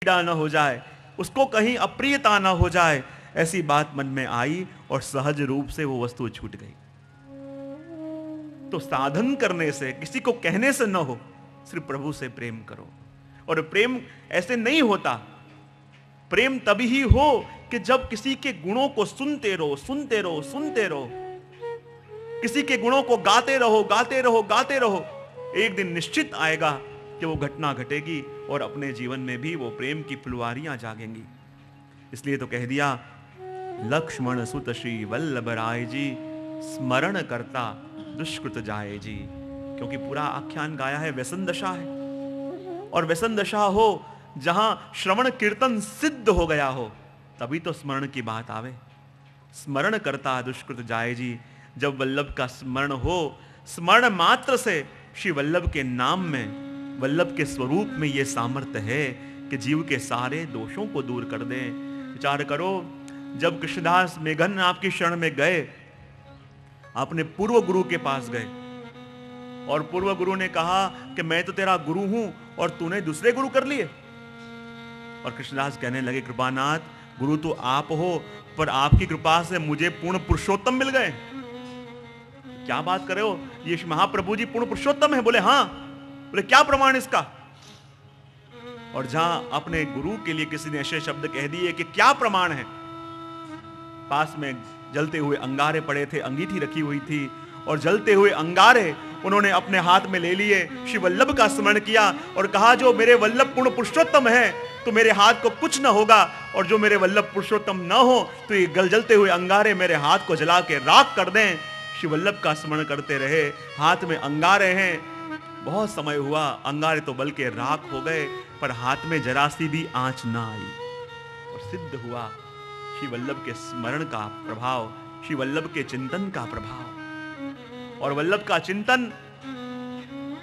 पीड़ा न हो जाए, उसको कहीं अप्रियता न हो जाए, ऐसी बात मन में आई और सहज रूप से वो वस्तु छूट गई। तो साधन करने से, किसी को कहने से न हो, सिर्फ प्रभु से प्रेम करो। और प्रेम ऐसे नहीं होता, प्रेम तभी ही हो कि जब किसी के गुणों को सुनते रहो, सुनते रहो, सुनते रहो, किसी के गुणों को गाते रहो, गाते रहो, गाते रहो। एक दिन निश्चित आएगा कि वो घटना घटेगी और अपने जीवन में भी वो प्रेम की फुलवारियां जागेंगी। इसलिए तो कह दिया, लक्ष्मण सुत श्री वल्लभ राय जी, स्मरण करता दुष्कृत जाए जी। क्योंकि पूरा आख्यान गाया है, व्यसन दशा है, और व्यसन दशा हो जहां श्रवण कीर्तन सिद्ध हो गया हो, तभी तो स्मरण की बात आवे। स्मरण करता दुष्कृत जाए जी। जब वल्लभ का स्मरण हो, स्मरण मात्र से श्री वल्लभ के नाम में, वल्लभ के स्वरूप में यह सामर्थ्य है कि जीव के सारे दोषों को दूर कर दे। विचार करो, जब कृष्णदास मेघन आपकी शरण में गए, आपने पूर्व गुरु के पास गए और पूर्व गुरु ने कहा कि मैं तो तेरा गुरु हूं और तूने दूसरे गुरु कर लिए। और कृष्णदास कहने लगे, कृपानाथ, गुरु तो आप हो, पर आपकी कृपा से मुझे पूर्ण पुरुषोत्तम मिल गए। क्या बात कर रहे हो, ये महाप्रभु जी पूर्ण पुरुषोत्तम है? बोले हाँ। बोले क्या प्रमाण इसका? और जहां अपने गुरु के लिए किसी ने ऐसे शब्द कह दिए कि क्या प्रमाण है, पास में जलते हुए अंगारे पड़े थे, अंगीठी रखी हुई थी, और जलते हुए अंगारे उन्होंने अपने हाथ में ले लिए, श्री वल्लभ का स्मरण किया और कहा, जो मेरे वल्लभ पूर्ण पुरुषोत्तम है तो मेरे हाथ को कुछ न होगा, और जो मेरे वल्लभ पुरुषोत्तम न हो तो ये जलते हुए अंगारे मेरे हाथ को जला के राख कर दें। श्री वल्लभ का स्मरण करते रहे, हाथ में अंगारे हैं। बहुत समय हुआ, अंगारे तो बल के राख हो गए, पर हाथ में जरा सी भी आंच ना आई। और सिद्ध हुआ श्री वल्लभ के स्मरण का प्रभाव, श्री वल्लभ के चिंतन का प्रभाव। और वल्लभ का चिंतन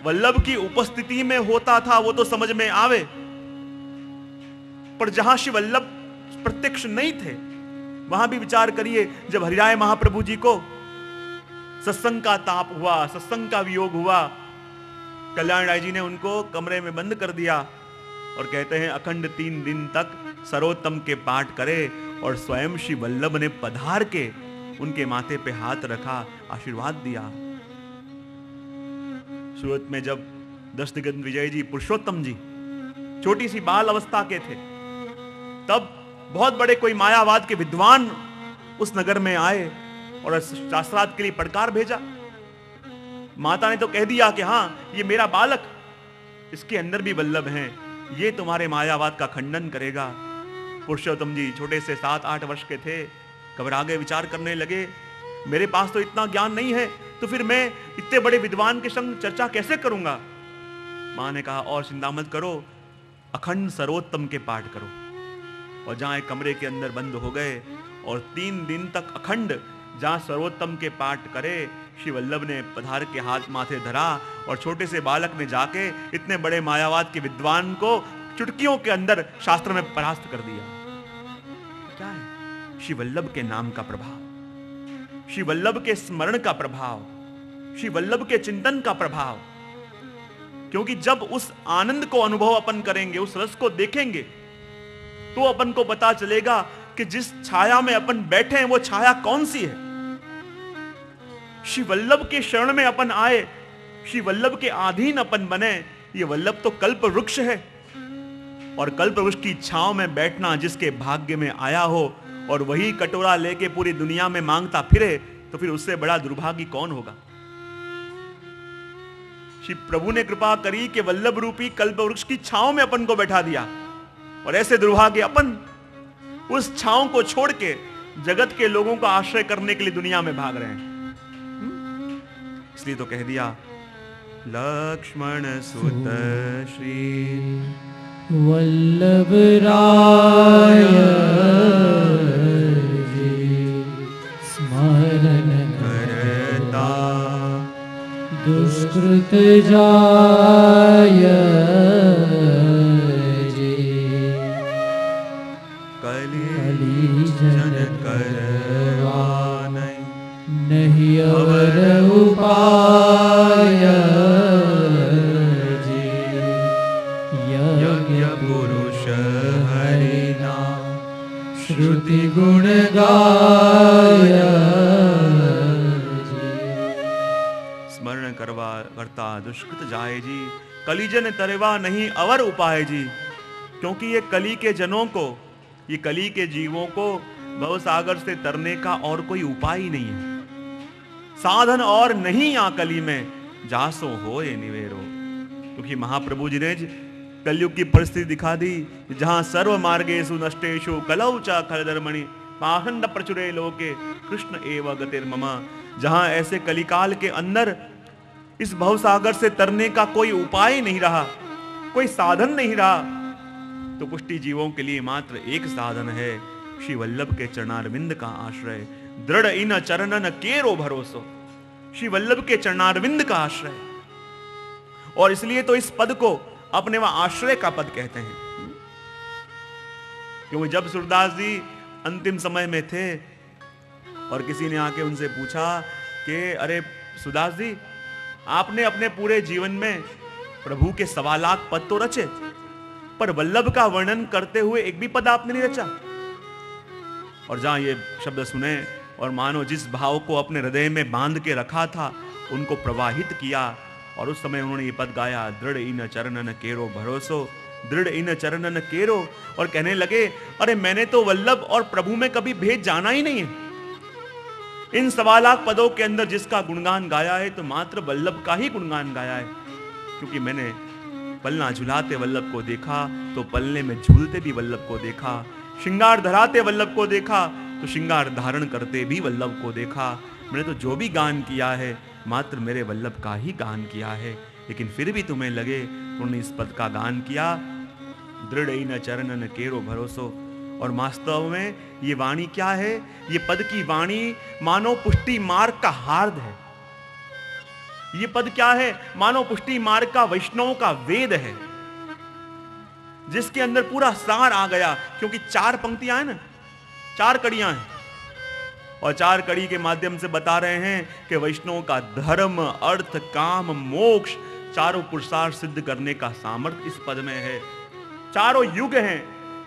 वल्लभ की उपस्थिति में होता था, वो तो समझ में आवे, पर जहां श्री वल्लभ प्रत्यक्ष नहीं थे, वहां भी विचार करिए। जब हरिराय महाप्रभु जी को सत्संग का ताप हुआ, सत्संग का वियोग हुआ, कल्याण राय जी ने उनको कमरे में बंद कर दिया और कहते हैं, अखंड 3 दिन तक सर्वोत्तम के पाठ करे, और स्वयं श्री वल्लभ ने पधार के उनके माथे पे हाथ रखा, आशीर्वाद दिया। सूरत में जब दशदिगंत विजय जी, पुरुषोत्तम जी छोटी सी बाल अवस्था के थे, तब बहुत बड़े कोई मायावाद के विद्वान उस नगर में आए और शास्त्रार्थ के लिए पटकार भेजा। माता ने तो कह दिया कि हाँ, ये मेरा बालक, इसके अंदर भी वल्लभ हैं, ये तुम्हारे मायावाद का खंडन करेगा। पुरुषोत्तम जी छोटे से 7-8 वर्ष के थे, घबरा गए, विचार करने लगे, मेरे पास तो इतना ज्ञान नहीं है, तो फिर मैं इतने बड़े विद्वान के संग चर्चा कैसे करूंगा। मां ने कहा, और चिंता मत करो, अखंड सर्वोत्तम के पाठ करो। और जहां एक कमरे के अंदर बंद हो गए और 3 दिन तक अखंड जहां सर्वोत्तम के पाठ करे, श्री वल्लभ ने पधार के हाथ माथे धरा और छोटे से बालक ने जाके इतने बड़े मायावाद के विद्वान को चुटकियों के अंदर शास्त्र में परास्त कर दिया। क्या है? श्री वल्लभ के नाम का प्रभाव, श्री वल्लभ के स्मरण का प्रभाव, श्री वल्लभ के चिंतन का प्रभाव। क्योंकि जब उस आनंद को अनुभव अपन करेंगे, उस रस को देखेंगे, तो अपन को पता चलेगा कि जिस छाया में अपन बैठे हैं वो छाया कौन सी है। श्री वल्लभ के शरण में अपन आए, श्री वल्लभ के अधीन अपन बने। ये वल्लभ तो कल्प वृक्ष है, और कल्प वृक्ष की छांव में बैठना जिसके भाग्य में आया हो, और वही कटोरा लेके पूरी दुनिया में मांगता फिरे, तो फिर उससे बड़ा दुर्भाग्य कौन होगा। श्री प्रभु ने कृपा करी कि वल्लभ रूपी कल्प वृक्ष की छांव में अपन को बैठा दिया, और ऐसे दुर्भाग्य अपन उस छांव को छोड़ के जगत के लोगों का आश्रय करने के लिए दुनिया में भाग रहे हैं। इसलिए तो कह दिया, लक्ष्मण सुत श्री वल्लभ राय जी, स्मरण करता दुष्कृत जाय जी, कली जन करवा नहीं अवर उपाय जी, यज्ञ पुरुष श्रुति गुण गाय स्मरण करवा करता दुष्कृत जाए जी, कलिजन तरवा नहीं अवर उपाय जी। क्योंकि ये कली के जनों को, ये कली के जीवों को भवसागर से तरने का और कोई उपाय ही नहीं है। साधन और नहीं आ कली में, जासो हो ये निवेरो। क्योंकि महाप्रभु जी ने कलयुग की परिस्थिति दिखा दी, जहां सर्व मार्गेषु नष्टेषु कलौ च खलधर्मणि पाखंड प्रचुरे लोके कृष्ण एव गतिर्मम। जहां ऐसे कलिकाल के अंदर इस भवसागर से तरने का कोई उपाय नहीं रहा, कोई साधन नहीं रहा, तो पुष्टि जीवों के लिए मात्र एक साधन है, श्री वल्लभ के चरणारविंद का आश्रय। दृढ़ इन चरणन केरो भरोसो, श्री वल्लभ के चरणारविंद का आश्रय। और इसलिए तो इस पद को अपने वह आश्रय का पद कहते हैं। क्योंकि जब सूरदास जी अंतिम समय में थे और किसी ने आके उनसे पूछा कि अरे सूरदास जी, आपने अपने पूरे जीवन में प्रभु के 1.25 लाख पद तो रचे, पर वल्लभ का वर्णन करते हुए एक भी पद आपने नहीं रचा। और जहां ये शब्द सुने और मानो जिस भाव को अपने हृदय में बांध के रखा था उनको प्रवाहित किया, और उस समय उन्होंने ये पद गाया, दृढ़ इन चरणन केरो भरोसो, दृढ़ इन चरणन केरो। और कहने लगे अरे मैंने तो वल्लभ और प्रभु में कभी भेद जाना ही नहीं है। इन 1.25 लाख पदों के अंदर जिसका गुणगान गाया है तो मात्र वल्लभ का ही गुणगान गाया है। क्योंकि मैंने पलना झुलाते वल्लभ को देखा तो पलने में झूलते भी वल्लभ को देखा, श्रृंगार धराते वल्लभ को देखा तो श्रृंगार धारण करते भी वल्लभ को देखा। मैंने तो जो भी गान किया है मात्र मेरे वल्लभ का ही गान किया है। लेकिन फिर भी तुम्हें लगे उन्होंने इस पद का गान किया, दृढ़ इन चरणन केरो भरोसो। और वास्तव में ये वाणी क्या है? ये पद की वाणी मानो पुष्टि मार्ग का हार्द है। ये पद क्या है? मानो पुष्टि मार्ग का वैष्णव का वेद है, जिसके अंदर पूरा सार आ गया। क्योंकि 4 पंक्तियां हैं ना, 4 कड़ियां हैं, और 4 कड़ी के माध्यम से बता रहे हैं कि वैष्णव का धर्म, अर्थ, काम, मोक्ष चारों पुरुषार्थ सिद्ध करने का सामर्थ्य इस पद में है। चारों युग हैं,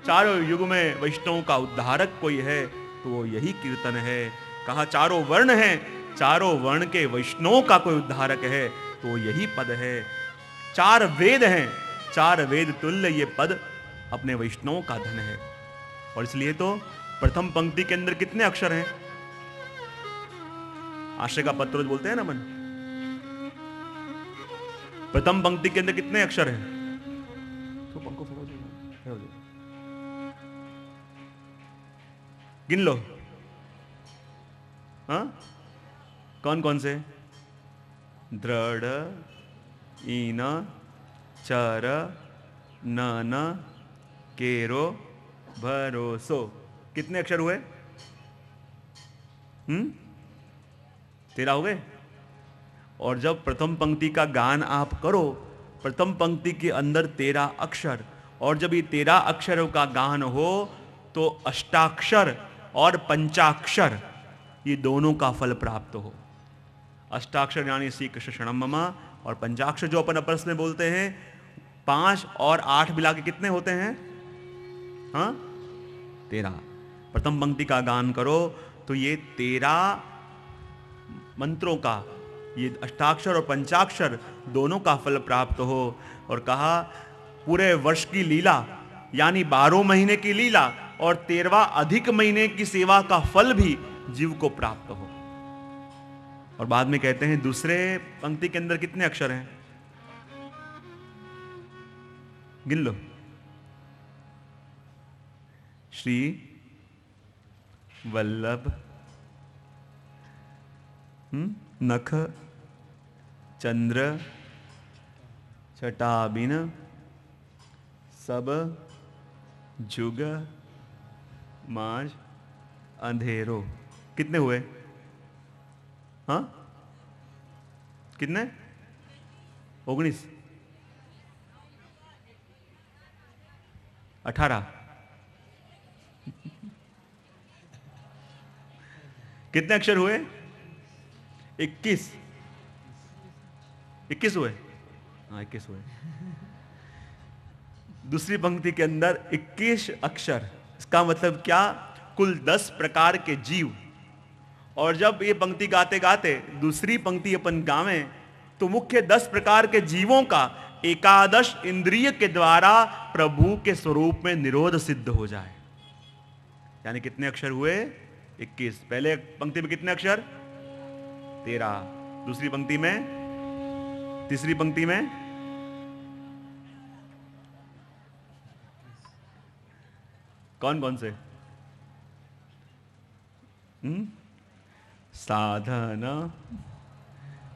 चारों युग में वैष्णव का उद्धारक कोई है तो वो यही कीर्तन है। कहा चारों वर्ण हैं, चारों वर्ण के वैष्णव का कोई उद्धारक है तो यही पद है। 4 वेद हैं, 4 वेद तुल्य ये पद अपने वैष्णव का धन है। और इसलिए तो प्रथम पंक्ति के अंदर कितने अक्षर हैं? आश्रय का पत्र बोलते हैं ना मन। प्रथम पंक्ति के अंदर कितने अक्षर हैं? तो पंखो फेरो दो, गिन लो। हाँ, कौन कौन से? दृढ़, ईन, चर, नन, केरो, भरोसो। कितने अक्षर हुए? 13 हो गए। और जब प्रथम पंक्ति का गान आप करो, प्रथम पंक्ति के अंदर 13 अक्षर, और जब ये 13 अक्षरों का गान हो तो अष्टाक्षर और पंचाक्षर ये दोनों का फल प्राप्त हो। अष्टाक्षर यानी श्री कृष्ण शरणम मम, और पंचाक्षर जो अपन आपस में बोलते हैं 5 और 8 मिला के कितने होते हैं? हाँ, 13। प्रथम पंक्ति का गान करो तो ये 13 मंत्रों का, ये अष्टाक्षर और पंचाक्षर दोनों का फल प्राप्त हो। और कहा पूरे वर्ष की लीला यानी 12 महीने की लीला और 13वां अधिक महीने की सेवा का फल भी जीव को प्राप्त हो। और बाद में कहते हैं दूसरे पंक्ति के अंदर कितने अक्षर हैं? गिन लो। श्री वल्लभ, नख, चंद्र, छटाबिन, सब, जुग, माज, अंधेरो। कितने हुए? हाँ, कितने? 19, 18। कितने अक्षर हुए? 21। 21 हुए। हाँ, 21 हुए। दूसरी पंक्ति के अंदर 21 अक्षर। इसका मतलब क्या? कुल 10 प्रकार के जीव। और जब ये पंक्ति गाते गाते दूसरी पंक्ति अपन गावें तो मुख्य 10 प्रकार के जीवों का एकादश इंद्रिय के द्वारा प्रभु के स्वरूप में निरोध सिद्ध हो जाए। यानी कितने अक्षर हुए? 21। पहले पंक्ति में कितने अक्षर? 13। दूसरी पंक्ति में, तीसरी पंक्ति में कौन कौन से? साधन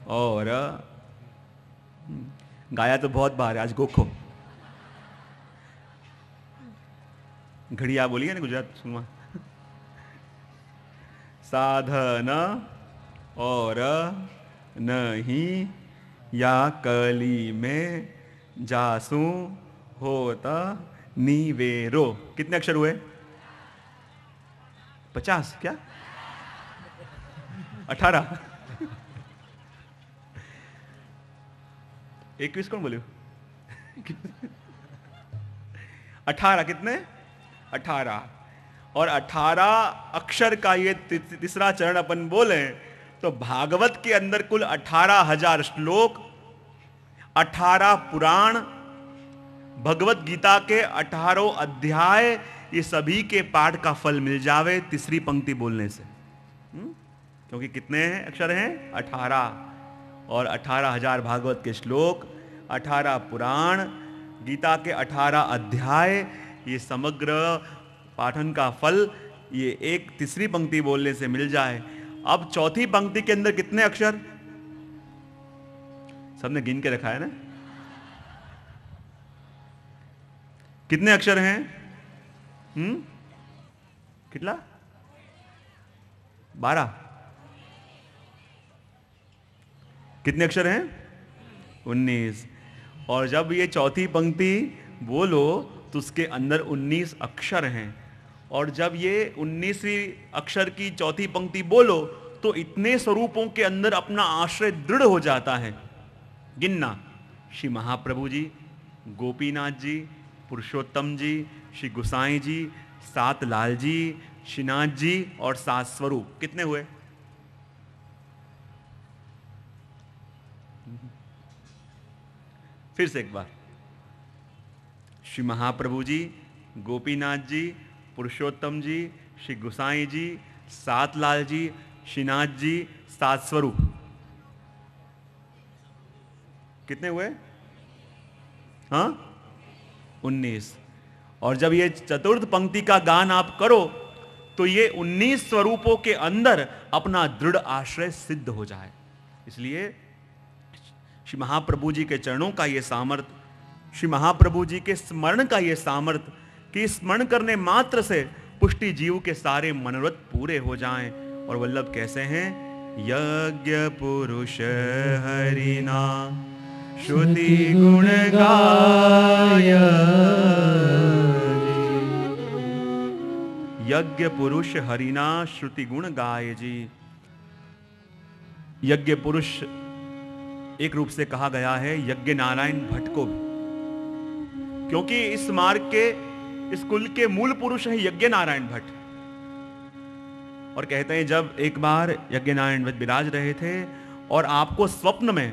और गाया तो बहुत बार है, आज गोखो घड़िया बोलिए ना गुजरात सुनवा। साधन और नहीं या कली में जासू होता नीवेरो। कितने अक्षर हुए? 50 क्या? 18। 21 कौन बोले? 18 कितने? 18। और 18 अक्षर का ये तीसरा चरण अपन बोले तो भागवत के अंदर कुल 18,000 श्लोक, 18 पुराण, भगवत गीता के 18 अध्याय, ये सभी के पाठ का फल मिल जावे तीसरी पंक्ति बोलने से। क्योंकि कितने हैं अक्षर हैं? 18। और 18,000 भागवत के श्लोक, 18 पुराण, गीता के 18 अध्याय, ये समग्र पाठन का फल ये एक तीसरी पंक्ति बोलने से मिल जाए। अब चौथी पंक्ति के अंदर कितने अक्षर? सबने गिन के रखा है ना? कितने अक्षर हैं? कितना? 12। कितने अक्षर हैं? 19। और जब ये चौथी पंक्ति बोलो तो उसके अंदर 19 अक्षर हैं। और जब ये 19वीं अक्षर की चौथी पंक्ति बोलो तो इतने स्वरूपों के अंदर अपना आश्रय दृढ़ हो जाता है। गिनना: श्री महाप्रभु जी, गोपीनाथ जी, पुरुषोत्तम जी, श्री गुसाई जी, सात लाल जी, श्रीनाथ जी और सात स्वरूप। कितने हुए? फिर से एक बार: श्री महाप्रभु जी, गोपीनाथ जी, पुरुषोत्तम जी, श्री गुसाई जी, सात लाल जी, श्रीनाथ जी, सात स्वरूप। कितने हुए? हाँ, 19। और जब ये चतुर्थ पंक्ति का गान आप करो तो ये 19 स्वरूपों के अंदर अपना दृढ़ आश्रय सिद्ध हो जाए। इसलिए श्री महाप्रभु जी के चरणों का ये सामर्थ्य, श्री महाप्रभु जी के स्मरण का ये सामर्थ्य कि स्मरण करने मात्र से पुष्टि जीव के सारे मनोरथ पूरे हो जाएं। और वल्लभ कैसे हैं? यज्ञ पुरुष हरिना श्रुति गुण गाय। यज्ञ पुरुष हरिना श्रुति गुण गाय जी। यज्ञ पुरुष एक रूप से कहा गया है यज्ञ नारायण भट्ट को भी, क्योंकि इस मार्ग के, इस कुल के मूल पुरुष हैं यज्ञ नारायण भट्ट। और कहते हैं जब एक बार यज्ञ नारायण भट्ट विराज रहे थे और आपको स्वप्न में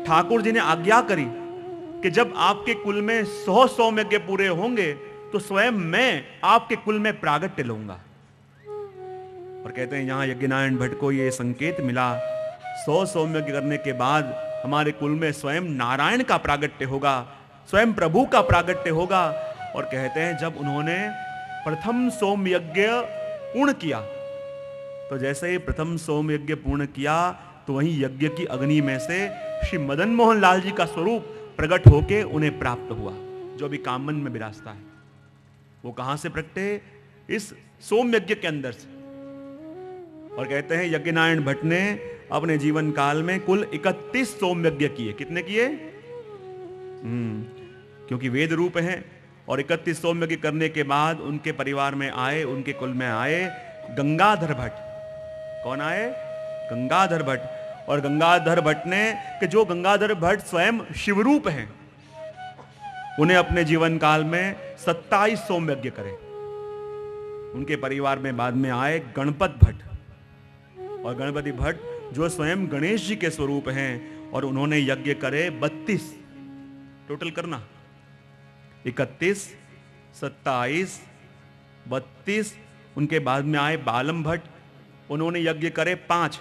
ठाकुर जी ने आज्ञा करी कि जब आपके कुल में 100 सोम यज्ञ पूरे होंगे तो स्वयं मैं आपके कुल में प्रागट्य लूंगा। और कहते हैं यहां यज्ञ नारायण भट्ट को यह संकेत मिला 100 सोम यज्ञ करने के बाद हमारे कुल में स्वयं नारायण का प्रागट्य होगा, स्वयं प्रभु का प्रागट्य होगा। और कहते हैं जब उन्होंने प्रथम सोम यज्ञ पूर्ण किया तो जैसे ही प्रथम सोम यज्ञ पूर्ण किया तो वहीं यज्ञ की अग्नि में से श्री मदन मोहन लाल जी का स्वरूप प्रकट होके उन्हें प्राप्त हुआ, जो अभी कामन में विराजता है। वो कहां से प्रकटे? इस सोम यज्ञ के अंदर से। और कहते हैं यज्ञ नारायण भट्ट ने अपने जीवन काल में कुल 31 सोम यज्ञ किए। कितने किए? क्योंकि वेद रूप हैं। और 31 सोम यज्ञ करने के बाद उनके परिवार में आए, उनके कुल में आए गंगाधर भट्ट। कौन आए? गंगाधर भट्ट। और गंगाधर भट्ट ने कि जो गंगाधर भट्ट स्वयं शिवरूप हैं, उन्हें अपने जीवन काल में 27 सोम यज्ञ करे। उनके परिवार में बाद में आए गणपत भट्ट, और गणपति भट्ट जो स्वयं गणेश जी के स्वरूप हैं, और उन्होंने यज्ञ करे 32, टोटल करना 31, 27, 32। उनके बाद में आए बालम भट्ट, उन्होंने यज्ञ करे 5,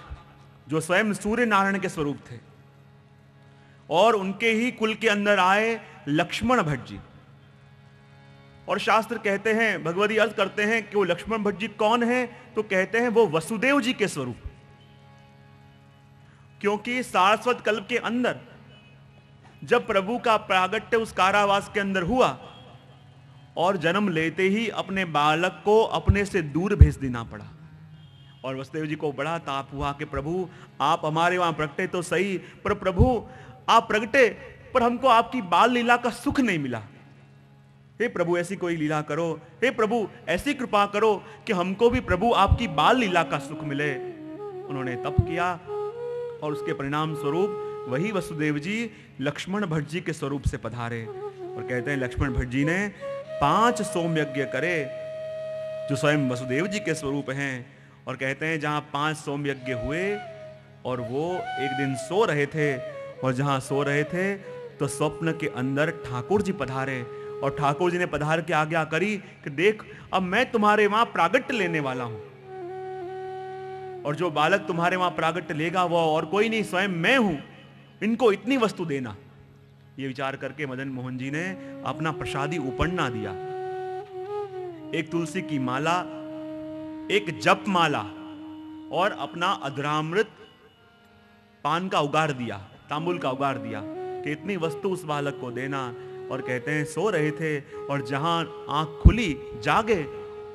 जो स्वयं सूर्य नारायण के स्वरूप थे। और उनके ही कुल के अंदर आए लक्ष्मण भट्ट जी, और शास्त्र कहते हैं, भगवती अर्थ करते हैं कि वो लक्ष्मण भट्ट जी कौन है, तो कहते हैं वो वसुदेव जी के स्वरूप। क्योंकि सारस्वत कल्प के अंदर जब प्रभु का प्रागट्य उस कारावास के अंदर हुआ, और जन्म लेते ही अपने बालक को अपने से दूर भेज देना पड़ा, और वसुदेव जी को बड़ा ताप हुआ कि प्रभु आप हमारे वहां प्रगटे तो सही, पर प्रभु आप प्रगटे पर हमको आपकी बाल लीला का सुख नहीं मिला। हे प्रभु ऐसी कोई लीला करो, हे प्रभु ऐसी कृपा करो कि हमको भी प्रभु आपकी बाल लीला का सुख मिले। उन्होंने तप किया, और उसके परिणाम स्वरूप वही वसुदेव जी लक्ष्मण भट्ट जी के स्वरूप से पधारे। और कहते हैं लक्ष्मण भट्ट जी ने 5 सोम यज्ञ करे, जो स्वयं वसुदेव जी के स्वरूप हैं। और कहते हैं जहां 5 सोम यज्ञ हुए, और वो एक दिन सो रहे थे, और जहां सो रहे थे तो स्वप्न के अंदर ठाकुर जी पधारे, और ठाकुर जी ने पधार के आज्ञा करी कि देख अब मैं तुम्हारे वहां प्रागट्य लेने वाला हूं, और जो बालक तुम्हारे वहां प्रागट्य लेगा वो और कोई नहीं, स्वयं मैं हूं, इनको इतनी वस्तु देना। ये विचार करके मदन मोहन जी ने अपना प्रसादी उपन्ना दिया, एक तुलसी की माला, एक जप माला, और अपना अधरामृत पान का उगार दिया, तांबुल का उगार दिया कि इतनी वस्तु उस बालक को देना। और कहते हैं सो रहे थे, और जहां आंख खुली जागे,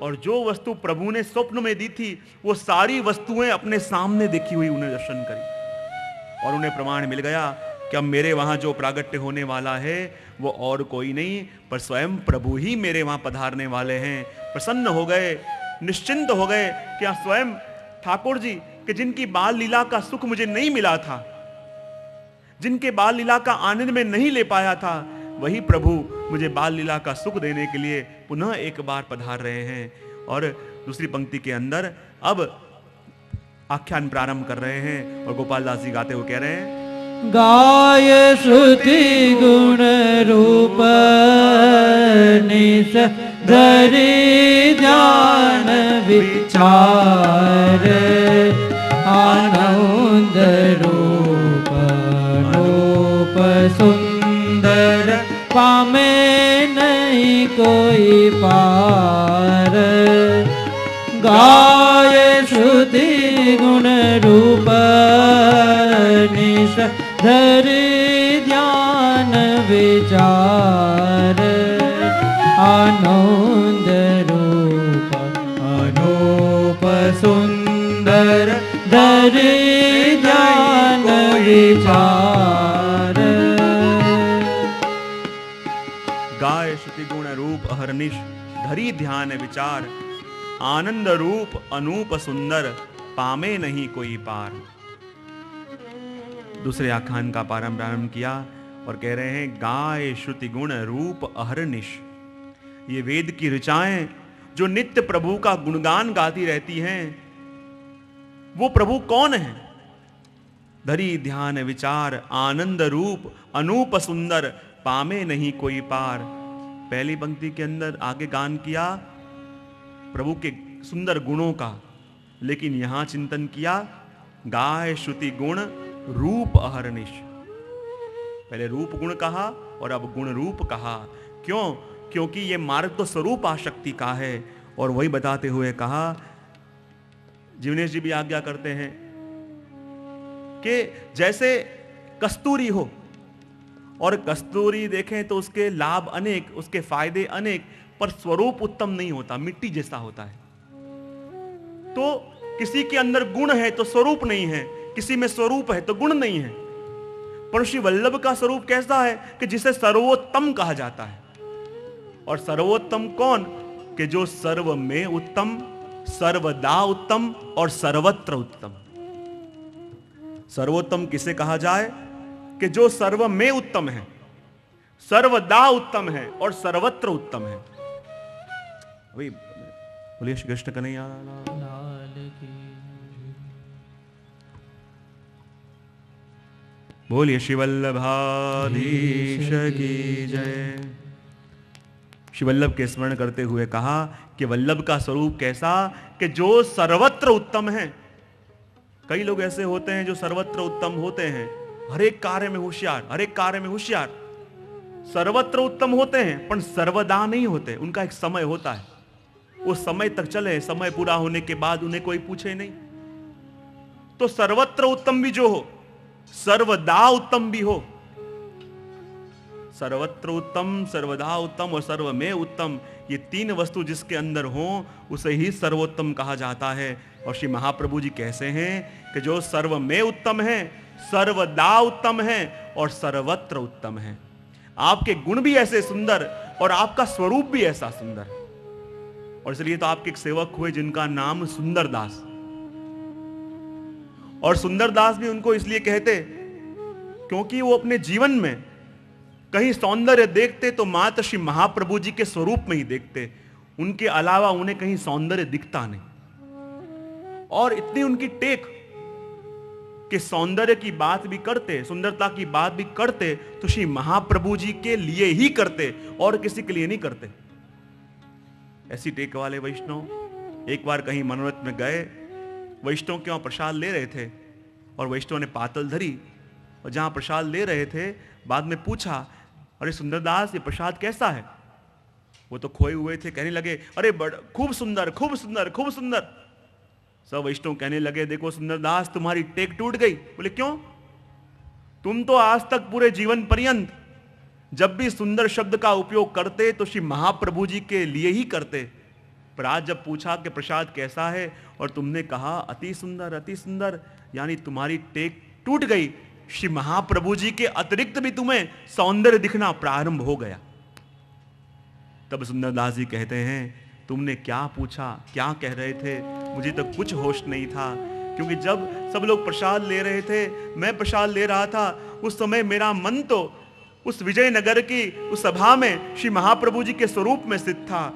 और जो वस्तु प्रभु ने स्वप्न में दी थी वो सारी वस्तुएं अपने सामने देखी हुई उन्हें दर्शन करी, और उन्हें प्रमाण मिल गया कि अब मेरे वहां जो प्रागट्य होने वाला है वो और कोई नहीं पर स्वयं प्रभु ही मेरे वहां पधारने वाले हैं। प्रसन्न हो गए, निश्चिंत हो गए कि स्वयं ठाकुर जी कि जिनकी बाल लीला का सुख मुझे नहीं मिला था, जिनके बाल लीला का आनंद में नहीं ले पाया था, वही प्रभु मुझे बाल लीला का सुख देने के लिए पुनः एक बार पधार रहे हैं। और दूसरी पंक्ति के अंदर अब आख्यान प्रारंभ कर रहे हैं, और गोपाल दास जी गाते हुए कह रहे हैं, गाय श्रुति गुण रूप निस धरि ध्यान विचार, आनंद रूप रूप सुंदर पामे नहीं कोई पार। गाय श्रुति गुण रूप निस धरि ध्यान विचार, आनंद रूप अनूप सुंदर धरि ध्यान विचार। गाय श्रुति गुण रूप अहरनिश धरि ध्यान विचार, आनंद रूप अनूप सुंदर पामे नहीं कोई पार। दूसरे आख्यान का प्रारंभ किया और कह रहे हैं गाय श्रुति गुण रूप अहरनिश। ये वेद की ऋचाएं जो नित्य प्रभु का गुणगान गाती रहती हैं, वो प्रभु कौन है? धरि ध्यान विचार, आनंद रूप अनूप सुंदर पामे नहीं कोई पार। पहली पंक्ति के अंदर आगे गान किया प्रभु के सुंदर गुणों का, लेकिन यहां चिंतन किया गाय श्रुति गुण रूप अहरनिश। पहले रूप गुण कहा और अब गुण रूप कहा। क्यों? क्योंकि ये मार्ग तो स्वरूप आशक्ति का है। और वही बताते हुए कहा, जीवनेश जी भी आज्ञा करते हैं कि जैसे कस्तूरी हो, और कस्तूरी देखें तो उसके लाभ अनेक, उसके फायदे अनेक, पर स्वरूप उत्तम नहीं होता, मिट्टी जैसा होता है। तो किसी के अंदर गुण है तो स्वरूप नहीं है, किसी में स्वरूप है तो गुण नहीं है। पर श्री वल्लभ का स्वरूप कैसा है कि जिसे सर्वोत्तम कहा जाता है। और सर्वोत्तम कौन? कि जो सर्व में उत्तम, सर्वदा उत्तम और सर्वत्र उत्तम। सर्वोत्तम किसे कहा जाए? कि जो सर्व में उत्तम है, सर्वदा उत्तम है और सर्वत्र उत्तम है। अभी बोलिए श्री कृष्ण कन्हैया लाल। लाल की बोलिए श्री वल्लभाधीश की जय। श्री वल्लभ के स्मरण करते हुए कहा कि वल्लभ का स्वरूप कैसा कि जो सर्वत्र उत्तम है। कई लोग ऐसे होते हैं जो सर्वत्र उत्तम होते हैं, हर एक कार्य में होशियार, हर एक कार्य में होशियार, सर्वत्र उत्तम होते हैं पर सर्वदा नहीं होते। उनका एक समय होता है, उस समय तक चले, समय पूरा होने के बाद उन्हें कोई पूछे नहीं। तो सर्वत्र उत्तम भी जो हो, सर्वदा उत्तम भी हो। सर्वत्र उत्तम, सर्वदा उत्तम और सर्व में उत्तम, ये तीन वस्तु जिसके अंदर हो उसे ही सर्वोत्तम कहा जाता है। और श्री महाप्रभु जी कैसे हैं कि जो सर्व में उत्तम है, सर्वदा उत्तम है और सर्वत्र उत्तम है। आपके गुण भी ऐसे सुंदर और आपका स्वरूप भी ऐसा सुंदर। और इसलिए तो आपके एक सेवक हुए जिनका नाम सुंदरदास। और सुंदरदास भी उनको इसलिए कहते क्योंकि वो अपने जीवन में कहीं सौंदर्य देखते तो मात्र श्री महाप्रभु जी के स्वरूप में ही देखते, उनके अलावा उन्हें कहीं सौंदर्य दिखता नहीं। और इतनी उनकी टेक कि सौंदर्य की बात भी करते, सुंदरता की बात भी करते तो श्री महाप्रभु जी के लिए ही करते और किसी के लिए नहीं करते। ऐसी टेक वाले वैष्णव एक बार कहीं मनोरथ में गए, वैष्णव के वहां प्रसाद ले रहे थे और वैष्णव ने पातल धरी और जहां प्रसाद ले रहे थे बाद में पूछा, अरे सुंदरदास ये प्रसाद कैसा है? वो तो खोए हुए थे, कहने लगे अरे बड़ खूब सुंदर, खूब सुंदर, खूब सुंदर। सब वैष्णव कहने लगे देखो सुंदरदास तुम्हारी टेक टूट गई। बोले क्यों? तुम तो आज तक पूरे जीवन पर्यंत जब भी सुंदर शब्द का उपयोग करते तो श्री महाप्रभु जी के लिए ही करते, पर आज जब पूछा कि प्रसाद कैसा है और तुमने कहा अति सुंदर, अति सुंदर, यानी तुम्हारी टेक टूट गई। श्री महाप्रभु जी के अतिरिक्त भी तुम्हें सौंदर्य दिखना प्रारंभ हो गया। तब सुंदरदास जी कहते हैं तुमने क्या पूछा, क्या कह रहे थे? मुझे तो कुछ होश नहीं था, क्योंकि जब सब लोग प्रसाद ले रहे थे, मैं प्रसाद ले रहा था, उस समय मेरा मन तो उस विजयनगर की उस सभा में श्री महाप्रभु जी के स्वरूप में स्थित था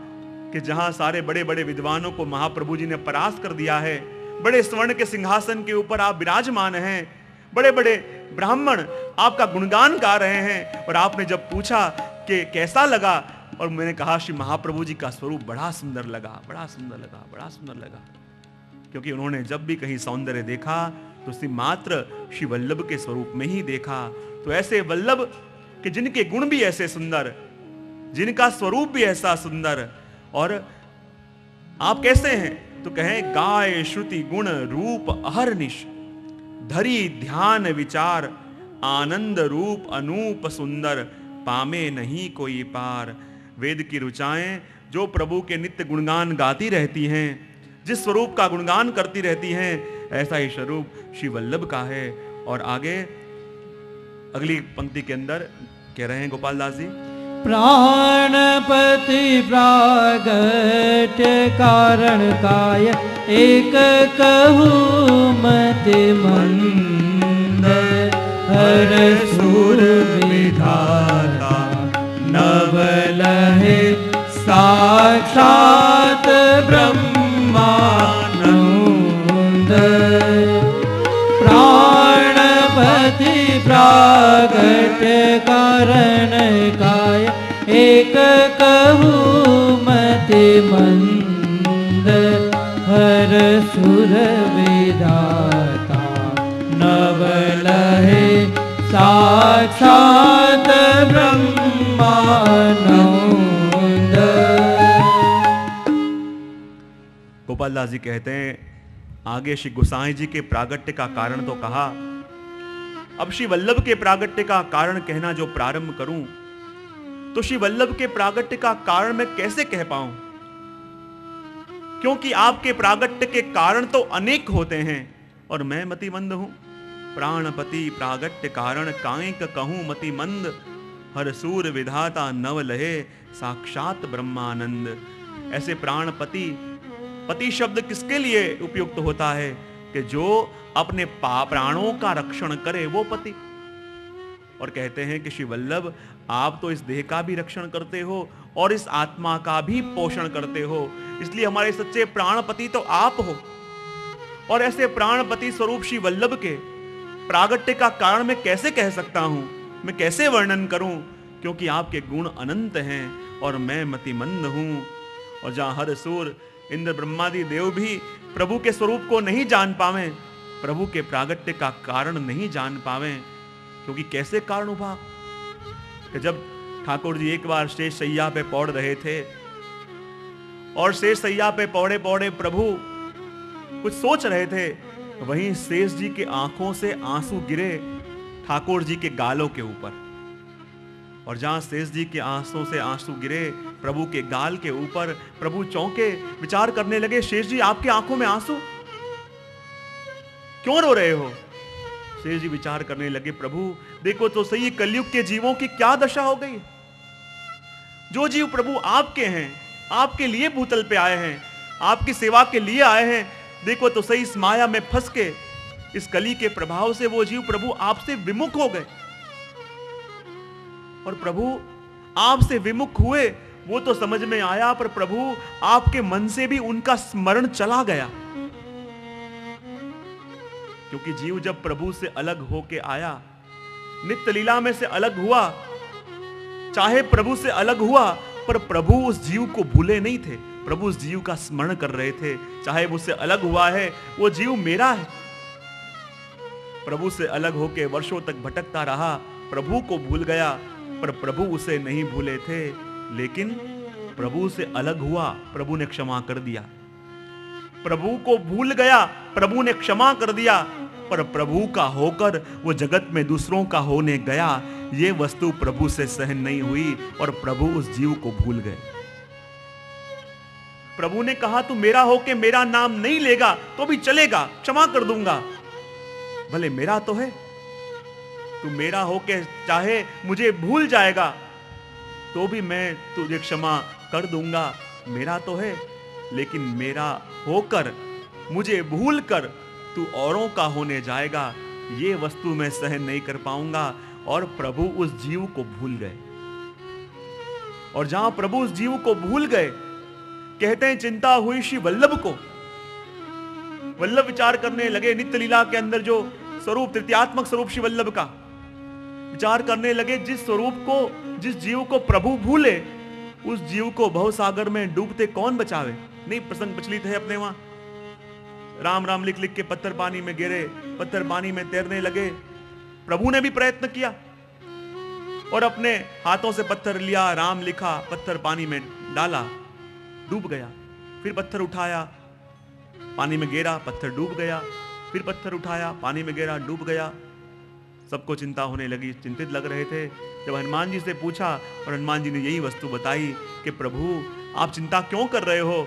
कि जहां सारे बड़े बड़े विद्वानों को महाप्रभु जी ने परास्त कर दिया है। बड़े स्वर्ण के सिंहासन के ऊपर आप विराजमान हैं, बड़े बड़े ब्राह्मण आपका गुणगान गा रहे हैं। और आपने जब पूछा कि कैसा लगा, और मैंने कहा श्री महाप्रभु जी का स्वरूप बड़ा सुंदर लगा, बड़ा सुंदर लगा, बड़ा सुंदर लगा। क्योंकि उन्होंने जब भी कहीं सौंदर्य देखा तो सिर्फ मात्र श्री वल्लभ के स्वरूप में ही देखा। तो ऐसे वल्लभ कि जिनके गुण भी ऐसे सुंदर, जिनका स्वरूप भी ऐसा सुंदर। और आप कैसे हैं? तो कहें गाय श्रुति गुण रूप अहरनिश, धरी ध्यान विचार, आनंद रूप अनूप सुंदर, पामे नहीं कोई पार। वेद की रुचाएं जो प्रभु के नित्य गुणगान गाती रहती हैं, जिस स्वरूप का गुणगान करती रहती हैं, ऐसा ही स्वरूप श्री वल्लभ का है। और आगे अगली पंक्ति के अंदर कह रहे हैं गोपाल दास जी, प्राणपति प्रागट कारण काय, एक कहू मति मंद, हर सुर विधाता नवल है, साक्षात ब्रह्मानंद। प्राणपति प्रागट कारण काय, एक कहू मति मंद, हर सुर विधाता नवल है, साक्षात ब्रह्मानंद। गोपाल दास जी कहते हैं आगे श्री गोसाई जी के प्रागट्य का कारण तो कहा, अब श्री वल्लभ के प्रागट्य का कारण कहना जो प्रारंभ करूं तो श्री वल्लभ के प्रागट्य का कारण मैं कैसे कह पाऊं? क्योंकि आपके प्रागट्य के कारण तो अनेक होते हैं और मैं मतिमंद हूं। प्राणपति प्रागट्य कारण कांक कहूं मतिमंद, हर सूर विधाता नव लहे, साक्षात ब्रह्मानंद। ऐसे प्राणपति, पति शब्द किसके लिए उपयुक्त होता है? कि जो अपने प्राणों का रक्षण करे वो पति। और कहते हैं कि श्री वल्लभ आप तो इस देह का भी रक्षण करते हो और इस आत्मा का भी पोषण करते हो, इसलिए हमारे सच्चे प्राणपति तो आप हो। और ऐसे प्राणपति स्वरूप श्री वल्लभ के प्रागट्य का कारण मैं कैसे कह सकता हूं, मैं कैसे वर्णन करूं, क्योंकि आपके गुण अनंत हैं और मैं मतिमंद हूं। और जहां हर सूर इंद्र ब्रह्मादि देव भी प्रभु के स्वरूप को नहीं जान पावे, प्रभु के प्रागट्य का कारण नहीं जान पावे, क्योंकि कैसे कारण हुआ कि जब ठाकुर जी एक बार शेष सैया पे पौड़ रहे थे और शेष सैया पे पौड़े पौड़े प्रभु कुछ सोच रहे थे, वहीं शेष जी के आंखों से आंसू गिरे ठाकुर जी के गालों के ऊपर। और जहां शेष जी के आंसू से आंसू गिरे प्रभु के गाल के ऊपर, प्रभु चौंके, विचार करने लगे, शेष जी आपकी आंखों में आंसू, क्यों रो रहे हो? शेष जी विचार करने लगे, प्रभु देखो तो सही कलयुग के जीवों की क्या दशा हो गई। जो जीव प्रभु आपके हैं, आपके लिए भूतल पे आए हैं, आपकी सेवा के लिए आए हैं, देखो तो सही इस माया में फंस के, इस कली के प्रभाव से वो जीव प्रभु आपसे विमुख हो गए। और प्रभु आपसे विमुख हुए वो तो समझ में आया, पर प्रभु आपके मन से भी उनका स्मरण चला गया। क्योंकि जीव जब प्रभु से अलग होके आया, नित्य लीला में से अलग हुआ, चाहे प्रभु से अलग हुआ, पर प्रभु उस जीव को भूले नहीं थे, प्रभु उस जीव का स्मरण कर रहे थे। चाहे मुझसे अलग हुआ है, वो जीव मेरा है। प्रभु से अलग होके वर्षों तक भटकता रहा, प्रभु को भूल गया, पर प्रभु उसे नहीं भूले थे। लेकिन प्रभु से अलग हुआ, प्रभु ने क्षमा कर दिया। प्रभु को भूल गया, प्रभु ने क्षमा कर दिया, पर प्रभु का होकर वो जगत में दूसरों का होने गया, ये वस्तु प्रभु से सहन नहीं हुई और प्रभु उस जीव को भूल गए। प्रभु ने कहा तू मेरा होके मेरा नाम नहीं लेगा तो भी चलेगा, क्षमा कर दूंगा, भले मेरा तो है। तू मेरा होके चाहे मुझे भूल जाएगा तो भी मैं तुझे क्षमा कर दूंगा, मेरा तो है। लेकिन मेरा होकर मुझे भूल कर तू औरों का होने जाएगा, ये वस्तु मैं सहन नहीं कर पाऊंगा। और प्रभु उस जीव को भूल गए। और जहां प्रभु उस जीव को भूल गए, कहते हैं चिंता हुई श्री वल्लभ को। वल्लभ विचार करने लगे नित्य लीला के अंदर जो स्वरूप, तृतीयात्मक स्वरूप श्री वल्लभ का विचार करने लगे। जिस स्वरूप को, जिस जीव को प्रभु भूले, उस जीव को भवसागर में डूबते कौन बचावे। नहीं प्रसंग प्रचलित है अपने वहां, राम राम लिख लिख के पत्थर पानी में गिरे, पत्थर पानी में तैरने लगे। प्रभु ने भी प्रयत्न किया और अपने हाथों से पत्थर लिया, राम लिखा, पत्थर पानी में डाला, डूब गया। फिर पत्थर उठाया, पानी में गिरा, पत्थर डूब गया। फिर पत्थर उठाया, पानी में गिरा, डूब गया। सबको चिंता होने लगी, चिंतित लग रहे थे। जब हनुमान जी से पूछा और हनुमान जी ने यही वस्तु बताई कि प्रभु आप चिंता क्यों कर रहे हो।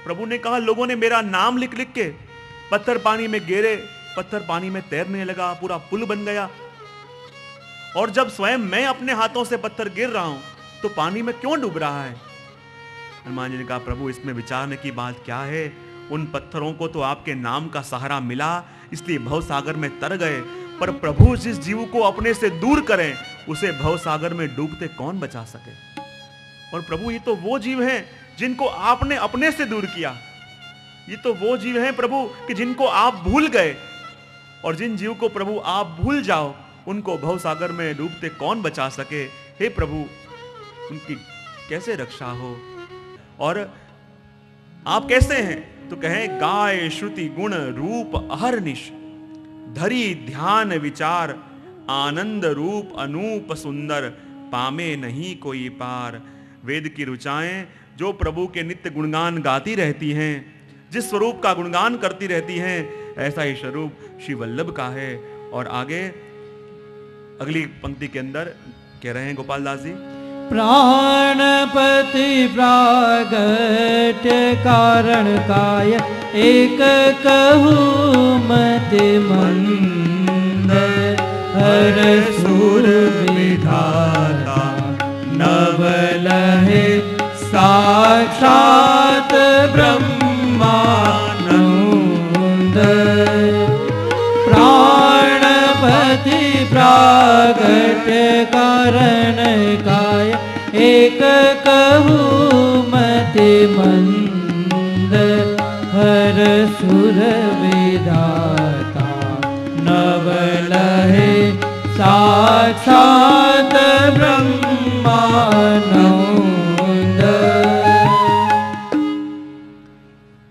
प्रभु ने कहा लोगों ने मेरा नाम लिख लिख के पत्थर पानी में गिरे, पत्थर पानी में तैरने लगा, पूरा पुल बन गया। और जब स्वयं मैं अपने हाथों से पत्थर गिर रहा हूं तो पानी में क्यों डूब रहा है। हनुमान जी ने कहा प्रभु इसमें विचारने की बात क्या है। उन पत्थरों को तो आपके नाम का सहारा मिला, इसलिए भवसागर में तर गए, पर प्रभु जिस जीव को अपने से दूर करें उसे भवसागर में डूबते कौन बचा सके। और प्रभु ये तो वो जीव हैं जिनको आपने अपने से दूर किया। ये तो वो जीव हैं प्रभु कि जिनको आप भूल गए। और जिन जीव को प्रभु आप भूल जाओ उनको भवसागर में डूबते कौन बचा सके। हे प्रभु उनकी कैसे रक्षा हो। और आप कैसे हैं तो कहें गाय श्रुति गुण रूप अहरनिश, धरी ध्यान विचार, आनंद रूप अनूप सुंदर, पामे नहीं कोई पार। वेद की रुचाएं जो प्रभु के नित्य गुणगान गाती रहती हैं, जिस स्वरूप का गुणगान करती रहती हैं, ऐसा ही स्वरूप श्री वल्लभ का है। और आगे अगली पंक्ति के अंदर कह रहे हैं गोपाल दास जी, प्राणपति प्रागट कारण काय, एक कहू मति मंद, हर सूर विधाता नवल है, साक्षात ब्रह्मानंद। प्राणपति प्रागट कारण काय, एक कहू मति मंद, हर सुर विधाता नवलहे साक्षात ब्रह्मानंद।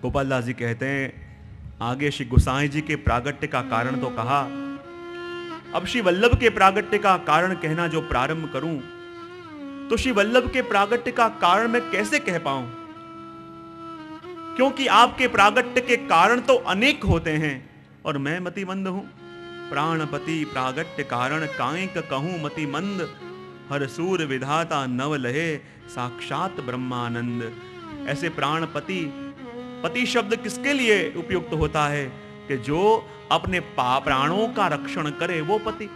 गोपाल दास जी कहते हैं, आगे श्री गोसाई जी के प्रागट्य का कारण तो कहा, अब श्री वल्लभ के प्रागट्य का कारण कहना जो प्रारंभ करूं, तो श्री वल्लभ के प्रागट्य का कारण मैं कैसे कह पाऊं? क्योंकि आपके प्रागट्य के कारण तो अनेक होते हैं और मैं मतिमंद हूं। प्राणपति प्रागट्य कारण कांक कहूं मतिमंद, हर सूर विधाता नव लहे साक्षात ब्रह्मानंद। ऐसे प्राणपति, पति शब्द किसके लिए उपयुक्त होता है? कि जो अपने प्राणों का रक्षण करे वो पति।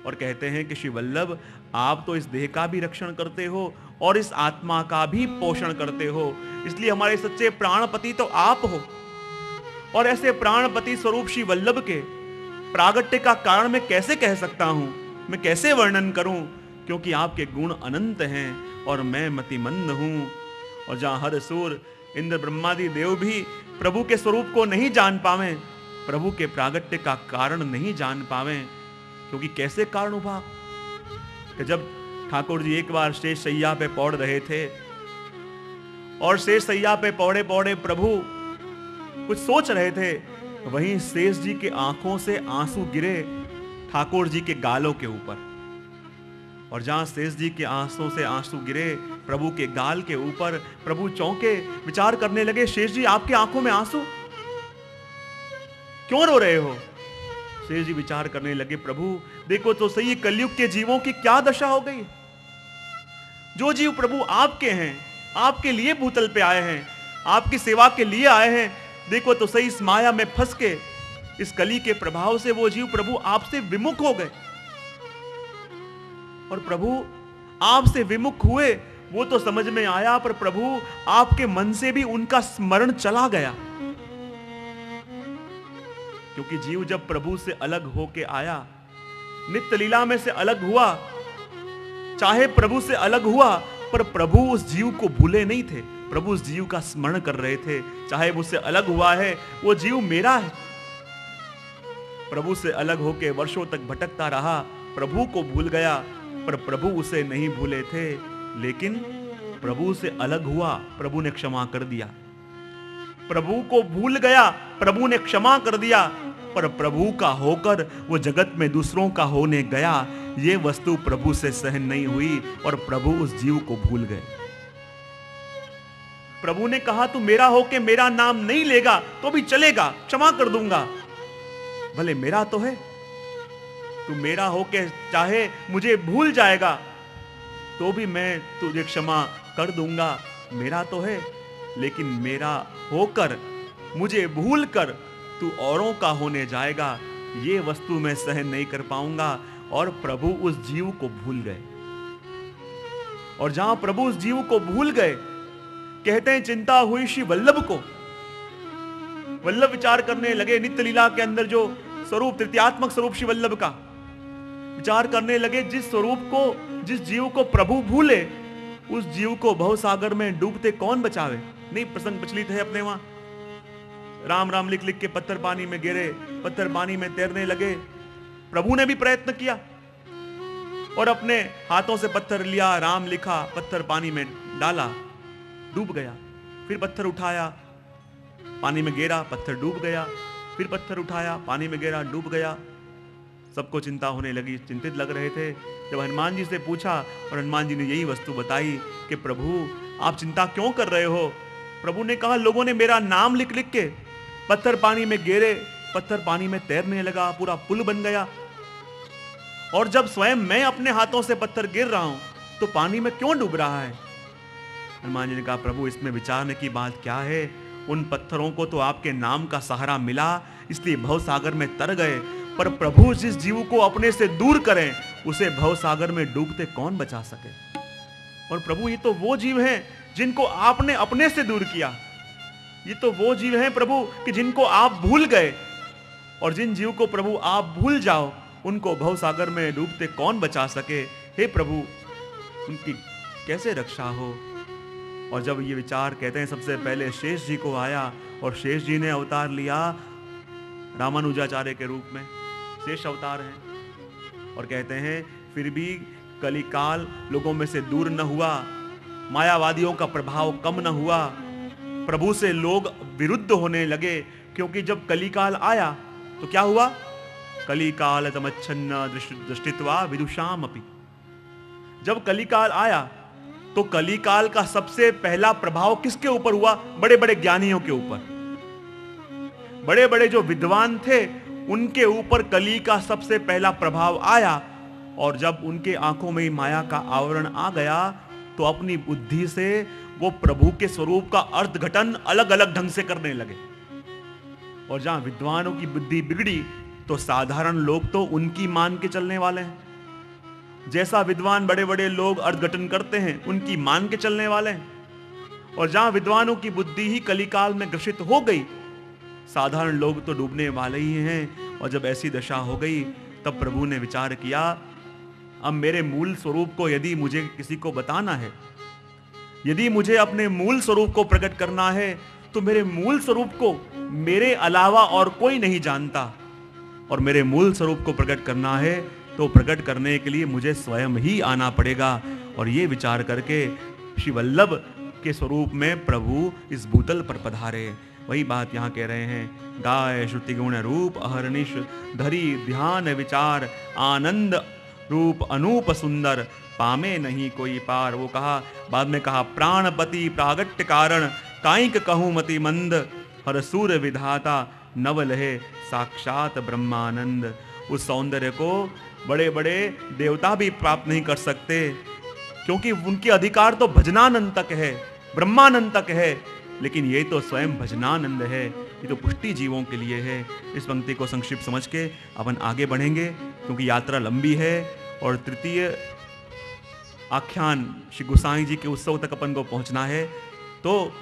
और कहते हैं कि श्री वल्लभ आप तो इस देह का भी रक्षण करते हो और इस आत्मा का भी पोषण करते हो, इसलिए हमारे सच्चे प्राणपति तो आप हो। और ऐसे प्राणपति स्वरूप श्री वल्लभ के प्रागट्य का कारण मैं कैसे कह सकता हूं, मैं कैसे वर्णन करूं? क्योंकि आपके गुण अनंत हैं और मैं मतिमंद हूं। और जहां हर सूर इंद्र ब्रह्मादि देव भी प्रभु के स्वरूप को नहीं जान पावे, प्रभु के प्रागट्य का कारण नहीं जान पावे, क्योंकि कैसे कारण हुआ कि जब ठाकुर जी एक बार शेष सैया पे पौड़ रहे थे और शेष सैया पे पौड़े पौड़े प्रभु कुछ सोच रहे थे, वहीं शेष जी के आंखों से आंसू गिरे ठाकुर जी के गालों के ऊपर। और जहां शेष जी के आंसू से आंसू गिरे प्रभु के गाल के ऊपर, प्रभु चौंके, विचार करने लगे, शेष जी आपके आंखों में आंसू क्यों रो रहे हो? शेष जी विचार करने लगे, प्रभु देखो तो सही कलयुग के जीवों की क्या दशा हो गई। जो जीव प्रभु आपके हैं, आपके लिए भूतल पे आए हैं, आपकी सेवा के लिए आए हैं, देखो तो सही इस माया में फंस के, इस कली के प्रभाव से वो जीव प्रभु आपसे विमुख हो गए। और प्रभु आपसे विमुख हुए वो तो समझ में आया, पर प्रभु आपके मन से भी उनका स्मरण चला गया। क्योंकि जीव जब प्रभु से अलग होके आया, नित्य लीला में से अलग हुआ, चाहे प्रभु से अलग हुआ, पर प्रभु उस जीव को भूले नहीं थे, प्रभु उस जीव का स्मरण कर रहे थे। चाहे मुझसे अलग हुआ है, वो जीव मेरा है। प्रभु से अलग होके वर्षों तक भटकता रहा, प्रभु को भूल गया, पर प्रभु उसे नहीं भूले थे। लेकिन प्रभु से अलग हुआ, प्रभु ने क्षमा कर दिया। प्रभु को भूल गया, प्रभु ने क्षमा कर दिया, पर प्रभु का होकर वो जगत में दूसरों का होने गया, ये वस्तु प्रभु से सहन नहीं हुई और प्रभु उस जीव को भूल गए। प्रभु ने कहा तू मेरा होके मेरा नाम नहीं लेगा तो भी चलेगा, क्षमा कर दूंगा, भले मेरा तो है। तू मेरा होके चाहे मुझे भूल जाएगा तो भी मैं तुझे क्षमा कर दूंगा, मेरा तो है। लेकिन मेरा होकर मुझे भूल कर तू औरों का होने जाएगा, ये वस्तु मैं सहन नहीं कर पाऊंगा। और प्रभु उस जीव को भूल गए। और जहां प्रभु उस जीव को भूल गए, कहते हैं चिंता हुई श्री वल्लभ को। वल्लभ विचार करने लगे, नित्य लीला के अंदर जो स्वरूप, तृतीयात्मक स्वरूप श्री वल्लभ का विचार करने लगे। जिस स्वरूप को, जिस जीव को प्रभु भूले, उस जीव को भवसागर में डूबते कौन बचावे? नहीं, प्रसंग प्रचलित है अपने वहां। राम राम लिख लिख के पत्थर पानी में गिरे, पत्थर पानी में तैरने लगे। प्रभु ने भी प्रयत्न किया और अपने हाथों से पत्थर लिया, राम लिखा, पत्थर पानी में डाला, डूब गया। फिर पत्थर उठाया, पानी में गिरा, पत्थर डूब गया। फिर पत्थर उठाया, पानी में गिरा, डूब गया। सबको चिंता होने लगी, चिंतित लग रहे थे। जब हनुमान जी से पूछा और हनुमान जी ने यही वस्तु बताई कि प्रभु आप चिंता क्यों कर रहे हो? प्रभु ने कहा लोगों ने मेरा नाम लिख लिख के पत्थर पानी में गिरे, पत्थर पानी में तैरने लगा, पूरा पुल बन गया। और जब स्वयं मैं अपने हाथों से पत्थर गिर रहा हूं तो पानी में क्यों डूब रहा है? हनुमान जी ने कहा प्रभु इसमें विचारने की बात क्या है? उन पत्थरों को तो आपके नाम का सहारा मिला, इसलिए भवसागर में तर गए। पर प्रभु जिस जीव को अपने से दूर करें, उसे भवसागर में डूबते कौन बचा सके? और प्रभु ये तो वो जीव हैं जिनको आपने अपने से दूर किया। ये तो वो जीव हैं प्रभु कि जिनको आप भूल गए। और जिन जीव को प्रभु आप भूल जाओ, उनको भवसागर में डूबते कौन बचा सके? हे प्रभु, उनकी कैसे रक्षा हो? और जब ये विचार कहते हैं सबसे पहले शेष जी को आया और शेष जी ने अवतार लिया रामानुजाचार्य के रूप में, शेष अवतार हैं। और कहते हैं फिर भी कलिकाल लोगों में से दूर न हुआ, मायावादियों का प्रभाव कम न हुआ, प्रभु से लोग विरुद्ध होने लगे। क्योंकि जब कलिकाल आया तो क्या हुआ? कलिकाल तमच्छन्न दृष्टित्वा विदुषाम अपि। जब कलिकाल आया तो कलिकाल का सबसे पहला प्रभाव किसके ऊपर हुआ? बड़े बड़े ज्ञानियों के ऊपर, बड़े बड़े जो विद्वान थे उनके ऊपर कली का सबसे पहला प्रभाव आया। और जब उनके आंखों में माया का आवरण आ गया तो अपनी बुद्धि से वो प्रभु के स्वरूप का अर्थघटन अलग अलग ढंग से करने लगे। और जहां विद्वानों की बुद्धि बिगड़ी तो साधारण लोग तो उनकी मान के चलने वाले हैं। जैसा विद्वान बड़े बड़े लोग अर्थघटन करते हैं उनकी मान के चलने वाले हैं। और जहां विद्वानों की बुद्धि ही कलिकाल में ग्रसित हो गई, साधारण लोग तो डूबने वाले ही हैं। और जब ऐसी दशा हो गई तब प्रभु ने विचार किया, अब मेरे मूल स्वरूप को यदि मुझे किसी को बताना है, यदि मुझे अपने मूल स्वरूप को प्रकट करना है, तो मेरे मूल स्वरूप को मेरे अलावा और कोई नहीं जानता। और मेरे मूल स्वरूप को प्रकट करना है तो प्रकट करने के लिए मुझे स्वयं ही आना पड़ेगा। और ये विचार करके श्री वल्लभ के स्वरूप में प्रभु इस भूतल पर पधारे। वही बात यहाँ कह रहे हैं, गाय श्रुति गुण रूप अहर्निश धरी ध्यान विचार आनंद रूप अनूप सुंदर पामे नहीं कोई पार। वो कहा, बाद में कहा, प्राणपति प्रागट्य कारण काइक कहूं मति मंद हर सूर विधाता नवल है साक्षात ब्रह्मानंद। उस सौंदर्य को बड़े बड़े देवता भी प्राप्त नहीं कर सकते, क्योंकि उनके अधिकार तो भजनानंद तक है, ब्रह्मानंद तक है। लेकिन ये तो स्वयं भजनानंद है, ये तो पुष्टि जीवों के लिए है। इस पंक्ति को संक्षिप्त समझ के अपन आगे बढ़ेंगे, क्योंकि यात्रा लंबी है। और तृतीय आख्यान श्री गोसाई जी के उत्सव तक अपन को पहुंचना है। तो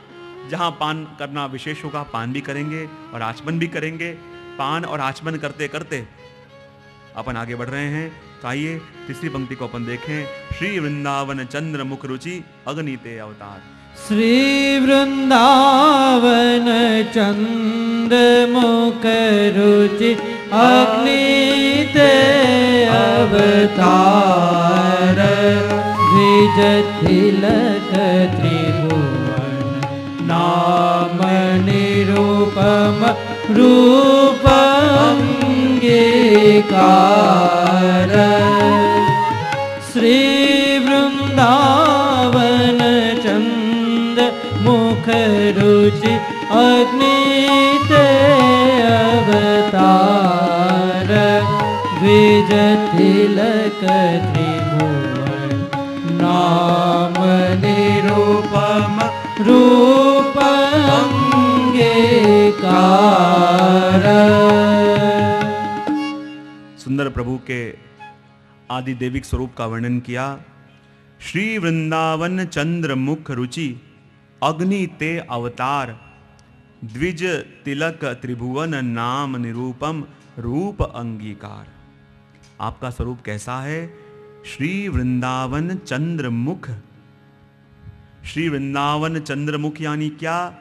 जहां पान करना विशेष होगा, पान भी करेंगे और आचमन भी करेंगे। पान और आचमन करते करते अपन आगे बढ़ रहे हैं। तो आइए तीसरी पंक्ति को अपन देखें। श्री वृंदावन चंद्र मुख रुचि अग्निते अवतार। श्री वृंदावन चंद्र मुख रुचि अग्निते अवतार द्विज तिलक त्रिभुवन नाम निरूपम रूप अंगीकार। श्री वृंदावन चंद्र मुख रुचि अग्निते अवतार द्विज तिलक त्रिभुवन नाम निरूपम रूप अंगीकार। सुंदर प्रभु के आदि देविक स्वरूप का वर्णन किया। श्री वृंदावन चंद्र मुख रुचि अग्नि ते अवतार द्विज तिलक त्रिभुवन नाम निरूपम रूप अंगीकार। आपका स्वरूप कैसा है? श्री वृंदावन चंद्रमुख। श्री वृंदावन चंद्रमुख यानी क्या?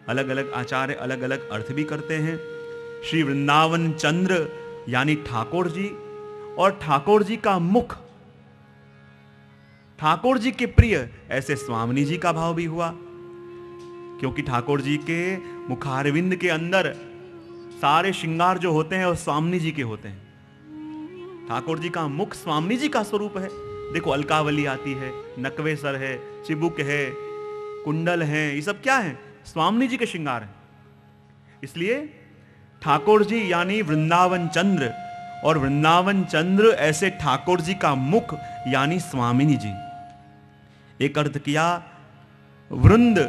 अलग अलग आचार्य अलग अलग अर्थ भी करते हैं। श्री वृंदावन चंद्र यानी ठाकुर जी, और ठाकुर जी का मुख, ठाकुर जी के प्रिय, ऐसे स्वामिनी जी का भाव भी हुआ, क्योंकि ठाकुर जी के मुखारविंद के अंदर सारे श्रृंगार जो होते हैं वो स्वामिनी जी के होते हैं। ठाकुर जी का मुख स्वामिनी जी का स्वरूप है। देखो अलकावली आती है, नकवेसर है, चिबुक है, कुंडल है, ये सब क्या है? स्वामिनी जी के श्रृंगार हैं। इसलिए ठाकुर जी यानी वृंदावन चंद्र, और वृंदावन चंद्र ऐसे ठाकुर जी का मुख यानी स्वामिनी जी। एक अर्थ किया वृंद,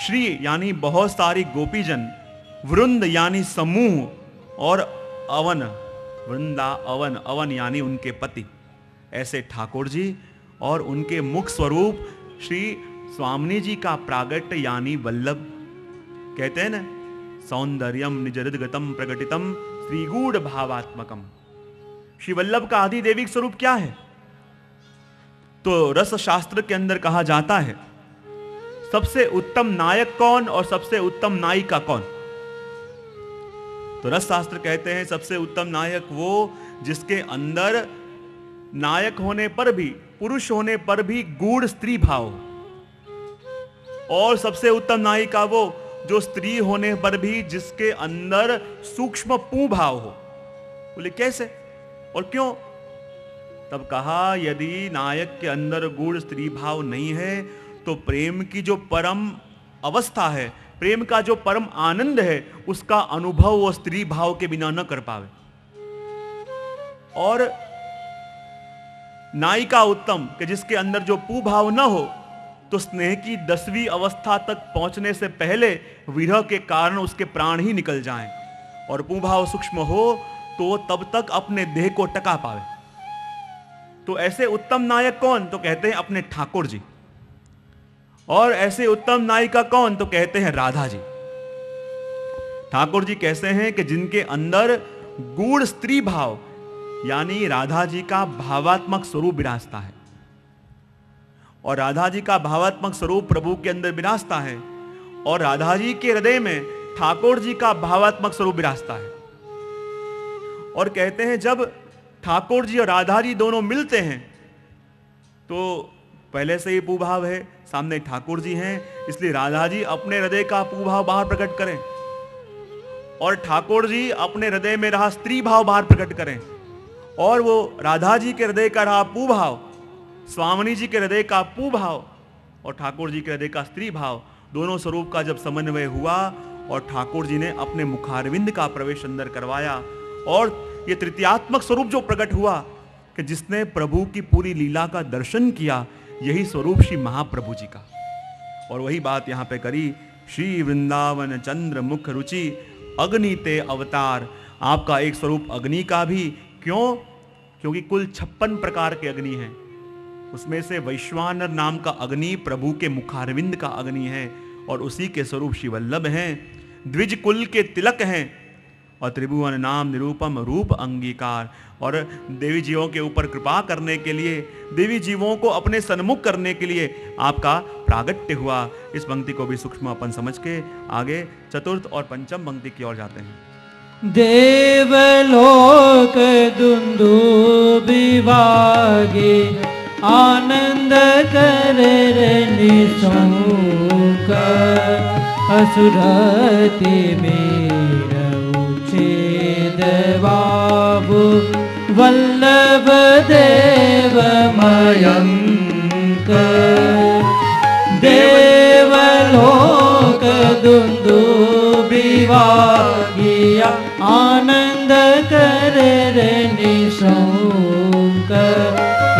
श्री यानी बहुत सारी गोपीजन, वृंद यानी समूह, और अवन, वृंदा अवन, अवन यानी उनके पति, ऐसे ठाकुर जी और उनके मुख स्वरूप श्री स्वामिनी जी का प्रागट्य यानी वल्लभ। कहते हैं ना, सौंदर्यम निजहृदगतम प्रकटितम श्रीगूढ़ भावात्मकम। श्री वल्लभ का आदि देविक स्वरूप क्या है? तो रस शास्त्र के अंदर कहा जाता है सबसे उत्तम नायक कौन और सबसे उत्तम नायिका कौन? तो रस शास्त्र कहते हैं सबसे उत्तम नायक वो जिसके अंदर नायक होने पर भी, पुरुष होने पर भी गूढ़ स्त्री भाव हो, और सबसे उत्तम नायिका वो जो स्त्री होने पर भी जिसके अंदर सूक्ष्म पू भाव हो। बोले कैसे और क्यों? तब कहा यदि नायक के अंदर गूढ़ स्त्री भाव नहीं है तो प्रेम की जो परम अवस्था है, प्रेम का जो परम आनंद है, उसका अनुभव वो स्त्री भाव के बिना न कर पावे। और नायिका उत्तम कि जिसके अंदर जो पू भाव न हो तो स्नेह की 10वीं अवस्था तक पहुंचने से पहले विरह के कारण उसके प्राण ही निकल जाएं, और पू भाव सूक्ष्म हो तो तब तक अपने देह को टका पावे। तो ऐसे उत्तम नायक कौन? तो कहते हैं अपने ठाकुर जी। और ऐसे उत्तम नायिका कौन? तो कहते हैं राधा जी। ठाकुर जी कैसे हैं कि जिनके अंदर गूढ़ स्त्री भाव यानी राधा जी का भावात्मक स्वरूप विराजता है, और राधा जी का भावात्मक स्वरूप प्रभु के अंदर विराजता है, और राधा जी के हृदय में ठाकुर जी का भावात्मक स्वरूप विराजता है। और कहते हैं जब ठाकुर जी और राधा जी दोनों मिलते हैं तो पहले से ही पूभाव है, सामने ठाकुर जी हैं, इसलिए राधा जी अपने हृदय का पूभाव बाहर प्रकट करें और ठाकुर जी अपने हृदय में रहा स्त्री भाव बाहर प्रकट करें, और वो राधा जी के हृदय का रहा पूभाव, स्वामिनी जी के हृदय का पूभाव और ठाकुर जी के हृदय का स्त्री भाव, दोनों स्वरूप का जब समन्वय हुआ और ठाकुर जी ने अपने मुखारविंद का प्रवेश अंदर करवाया, और ये तृतीयात्मक स्वरूप जो प्रकट हुआ कि जिसने प्रभु की पूरी लीला का दर्शन किया, यही स्वरूप श्री महाप्रभु जी का। और वही बात यहां पे करी, श्री वृंदावन चंद्र मुख रुचि अग्नि ते अवतार। आपका एक स्वरूप अग्नि का भी, क्यों? क्योंकि कुल 56 प्रकार के अग्नि हैं, उसमें से वैश्वानर नाम का अग्नि प्रभु के मुखारविंद का अग्नि है, और उसी के स्वरूप श्री वल्लभ हैं, द्विज कुल के तिलक हैं, और त्रिभुवन नाम निरूपम रूप अंगीकार। और देवी जीवों के ऊपर कृपा करने के लिए, देवी जीवों को अपने सन्मुख करने के लिए आपका प्रागट्य हुआ। इस पंक्ति को भी सूक्ष्म अपन समझ के आगे चतुर्थ और पंचम पंक्ति की ओर जाते हैं। देवलोक दुंदुभि वागे आनंद करे निशंक, असुरति मेरा उच्छेद बाबू वल्लभ देव मयंक। देवलोक दुंदुभि वागिया आनंद करे निशंक,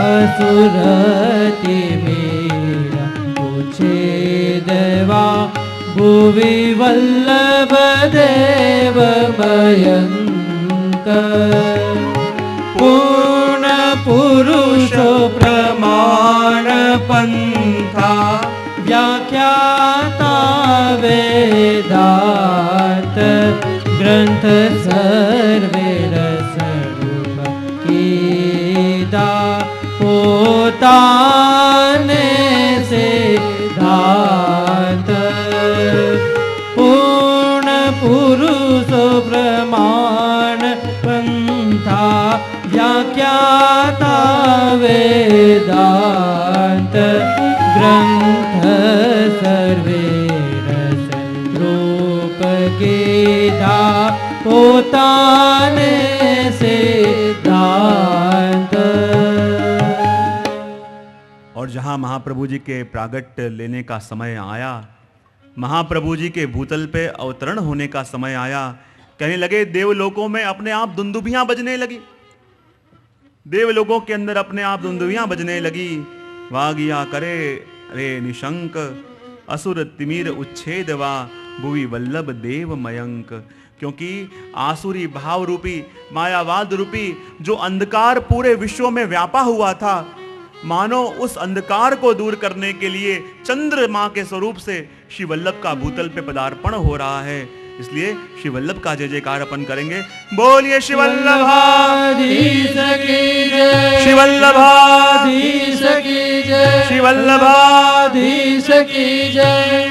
असुरति मेरा उच्छेद भुवि वल्लभ देव मयंक। पूर्ण पुरुष प्रमाण पंथा व्याख्याता वेदांत, ग्रंथ सर्वे रसरूप कीदा पोताने सिद्धांत। पूर्ण पुरुष प्रमाण पंथा व्याख्याता वेदांत, ग्रंथ सर्वे रस रूप गीता पोताने सिद्धांत। और जहां महाप्रभु जी के प्रागट्य लेने का समय आया, महाप्रभु जी के भूतल पे अवतरण होने का समय आया, कहने लगे देवलोकों में अपने आप दुंदुभियां बजने लगी, देवलोकों के अंदर अपने आप दुंदुभियां बजने लगी। वागिया करे रे निशंक, असुर तिमिर उच्छेद वा भुवि वल्लभ देव मयंक। क्योंकि आसुरी भाव रूपी, मायावाद रूपी जो अंधकार पूरे विश्व में व्यापा हुआ था, मानो उस अंधकार को दूर करने के लिए चंद्रमा के स्वरूप से श्री वल्लभ का भूतल पे पदार्पण हो रहा है। इसलिए श्री वल्लभ का जय जयकार अपन करेंगे। बोलिए श्री वल्लभाधीश की जय, श्री वल्लभाधीश की जय, श्री वल्लभाधीश की जय।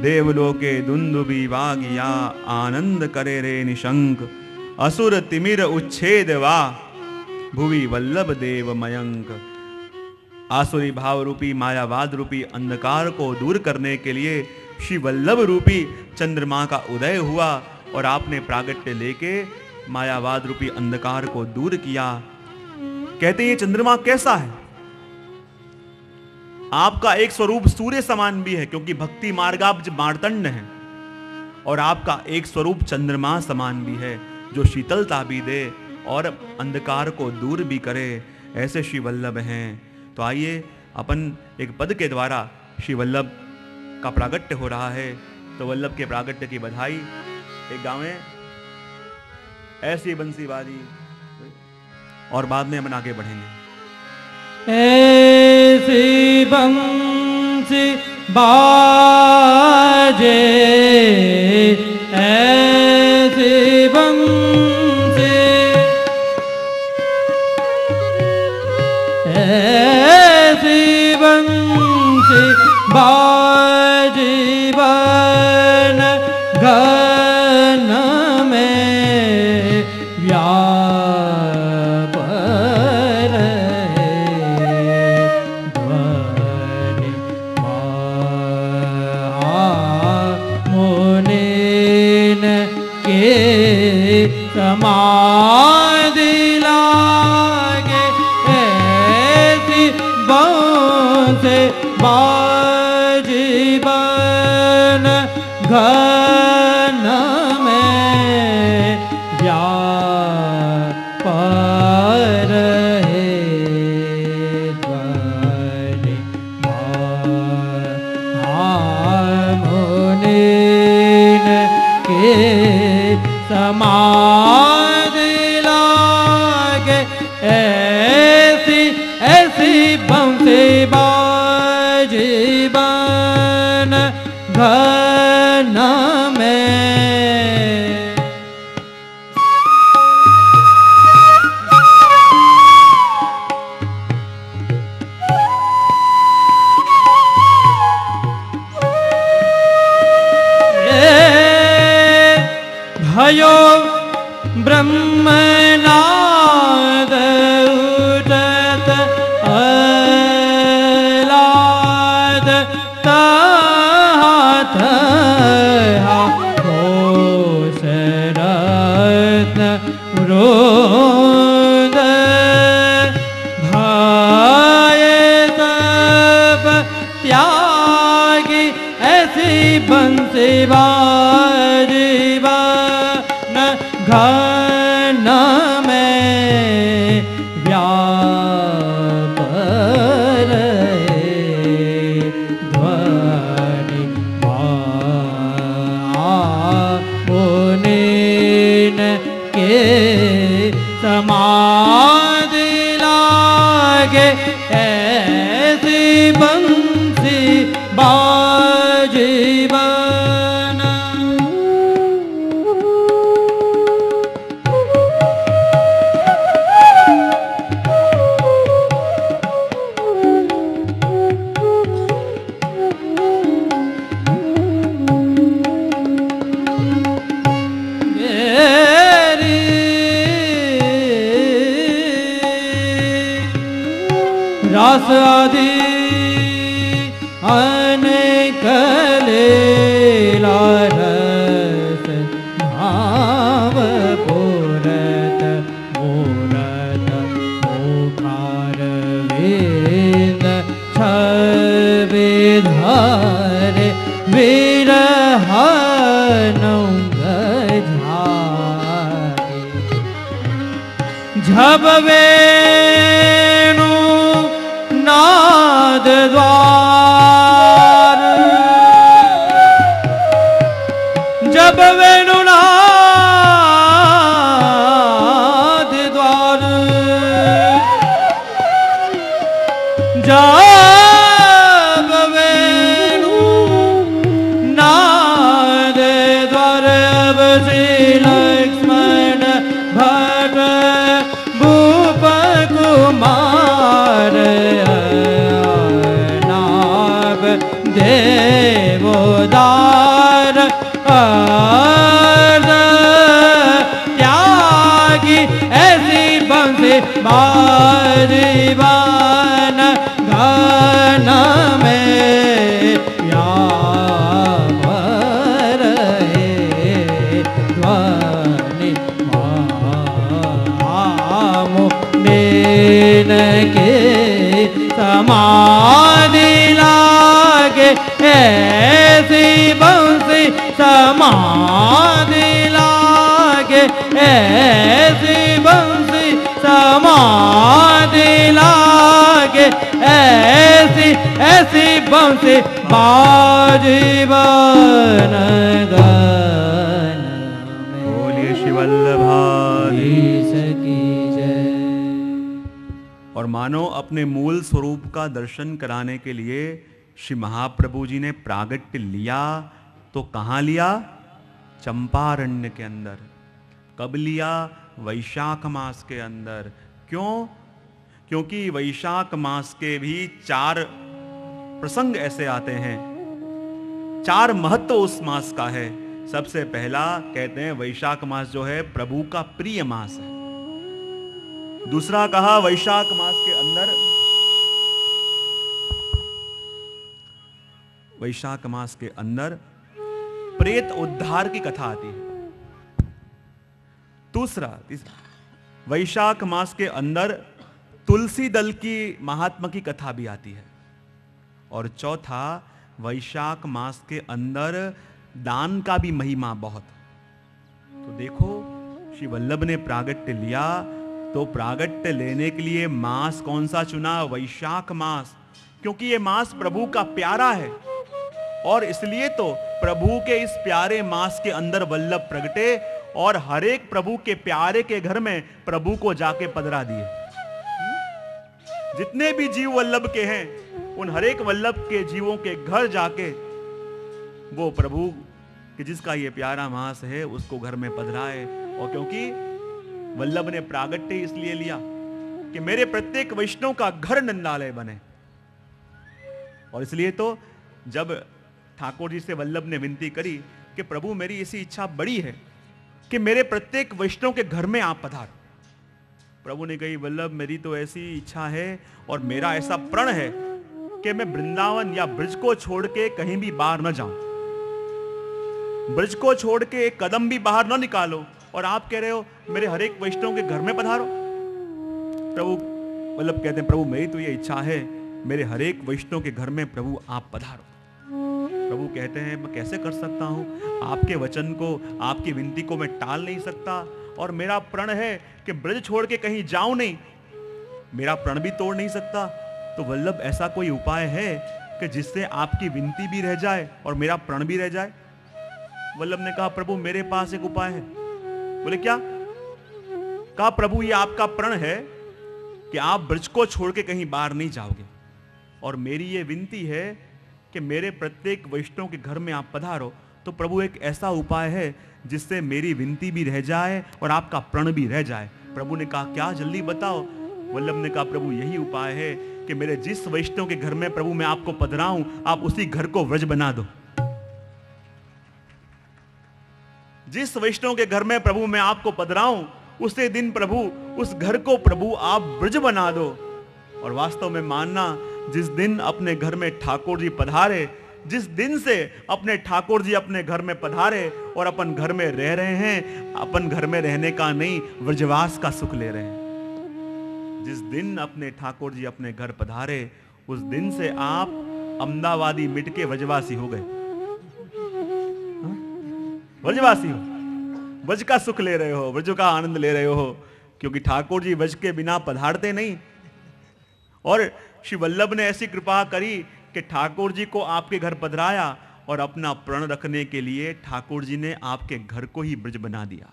देवलोके दुंदुबी वागिया आनंद करे रे निशंक, असुर तिमिर उच्छेद वा भुवि वल्लभ देव मयंक। आसुरी भाव रूपी मायावाद रूपी अंधकार को दूर करने के लिए श्री वल्लभ रूपी चंद्रमा का उदय हुआ और आपने प्रागट्य लेके मायावाद रूपी अंधकार को दूर किया। कहते हैं ये चंद्रमा कैसा है? आपका एक स्वरूप सूर्य समान भी है, क्योंकि भक्ति मार्गाब्ज मार्तंड है, और आपका एक स्वरूप चंद्रमा समान भी है, जो शीतलता भी दे और अंधकार को दूर भी करे। ऐसे श्री वल्लभ हैं। तो आइए अपन एक पद के द्वारा श्री वल्लभ का प्रागट्य हो रहा है, तो वल्लभ के प्रागट्य की बधाई एक गावें, ऐसी बंसी बाजी, और बाद में अपन आगे बढ़ेंगे। ऐसी बंसी बाजे, ऐसी बंसी, ऐसी बंसी बाजी बन घन में व्याप समाधि लागे। ऐसी बांसे बाजी बन घन में व्याप रहे। ध्वनि मुनीन के समाधि लागे। ऐसी ऐसी बंसी बाजी बन घन में। भयो ब्रह्मनाद उठत अलाद तात घोष रत्न वृंद भय तप त्यागी। ऐसी बंसी बाजी घन में व्याप रहे। ध्वनि मुनीन के समाधि लागे। ऐसी बंसी बाजी बना। रास आदि अनेक लीला रस भाव पूरत मूरत मुखार वेद छवि धारे विरह नौंग झारे। झब वेणु नाद द्वार, जब वेणुनाद द्वार, जब वेणुनाद द्वार। अब श्री लक्ष्मण भट्ट भूप कुमार समाधि लागे, ऐसी बंसी समाधि लागे, ऐसी ऐसी बंसी बाजीवन गान में। बोलिए श्री वल्लभाधीश की जय। और मानो अपने मूल स्वरूप का दर्शन कराने के लिए श्री महाप्रभु जी ने प्रागट्य लिया, तो कहाँ लिया? चंपारण्य के अंदर। कब लिया? वैशाख मास के अंदर। क्यों? क्योंकि वैशाख मास के भी 4 प्रसंग ऐसे आते हैं, 4 महत्व उस मास का है। सबसे पहला कहते हैं वैशाख मास जो है प्रभु का प्रिय मास है। दूसरा कहा वैशाख मास के अंदर, वैशाख मास के अंदर प्रेत उद्धार की कथा आती है। तीसरा वैशाख मास के अंदर तुलसी दल की महात्मा की कथा भी आती है। और चौथा वैशाख मास के अंदर दान का भी महिमा बहुत। तो देखो श्री वल्लभ ने प्रागट्य लिया, तो प्रागट्य लेने के लिए मास कौन सा चुना? वैशाख मास, क्योंकि ये मास प्रभु का प्यारा है। और इसलिए तो प्रभु के इस प्यारे मास के अंदर वल्लभ प्रगटे और हर एक प्रभु के प्यारे के घर में प्रभु को जाके पधरा दिए। जितने भी जीव वल्लभ के हैं, उन हर एक वल्लभ के जीवों के घर जाके वो प्रभु कि जिसका ये प्यारा मास है उसको घर में पधराए। और क्योंकि वल्लभ ने प्रागट्य इसलिए लिया कि मेरे प्रत्येक वैष्णव का घर नंदालय बने। और इसलिए तो जब ठाकुर जी से वल्लभ ने विनती करी कि प्रभु मेरी ऐसी इच्छा बड़ी है कि मेरे प्रत्येक वैष्णव के घर में आप पधारो। प्रभु ने कही वल्लभ मेरी तो ऐसी इच्छा है और मेरा ऐसा प्रण है कि मैं वृंदावन या ब्रज को छोड़ के कहीं भी बाहर न जाऊं। ब्रज को छोड़ के एक कदम भी बाहर न निकालो, और आप कह रहे हो मेरे हर एक वैष्णव के घर में पधारो। प्रभु वल्लभ कहते हैं प्रभु मेरी तो ये इच्छा है, मेरे हर एक वैष्णव के घर में प्रभु आप पधारो। प्रभु कहते हैं मैं कैसे कर सकता हूं? आपके वचन को, आपकी विनती को मैं टाल नहीं सकता, और मेरा प्रण है कि ब्रज छोड़ के कहीं जाऊं नहीं, मेरा प्रण भी तोड़ नहीं सकता। तो वल्लभ ऐसा कोई उपाय है कि जिससे आपकी विनती भी रह जाए और मेरा प्रण भी रह जाए? वल्लभ ने कहा प्रभु मेरे पास एक उपाय है। बोले क्या? कहा प्रभु ये आपका प्रण है कि आप ब्रज को छोड़ के कहीं बाहर नहीं जाओगे, और मेरी ये विनती है कि मेरे प्रत्येक वैष्णव के घर में आप पधारो। तो प्रभु एक ऐसा उपाय है जिससे मेरी विनती भी रह जाए और आपका प्रण भी रह जाए। प्रभु ने कहा क्या? जल्दी बताओ। वल्लभ ने कहा प्रभु यही उपाय है कि मेरे जिस वैष्णव के घर में प्रभु मैं आपको पधराऊं, आप उसी घर को व्रज बना दो। जिस वैष्णव के घर में प्रभु मैं आपको पधराऊं, उसी दिन प्रभु उस घर को प्रभु आप ब्रज बना दो। और वास्तव में मानना, जिस दिन अपने घर में ठाकुर जी पधारे, जिस दिन से अपने ठाकुर जी अपने घर में पधारे और अपन घर में रह रहे हैं, अपन घर में रहने का नहीं व्रजवास का सुख ले रहे हैं। जिस दिन अपने ठाकुर जी अपने घर पधारे, उस दिन से आप अहमदाबादी मिट के व्रजवासी हो गए। व्रजवासी हो, व्रज का सुख ले रहे हो, व्रज का आनंद ले रहे हो, क्योंकि ठाकुर जी व्रज के बिना पधारते नहीं। और श्री वल्लभ ने ऐसी कृपा करी कि ठाकुर जी को आपके घर पधराया, और अपना प्रण रखने के लिए ठाकुर जी ने आपके घर को ही ब्रज बना दिया।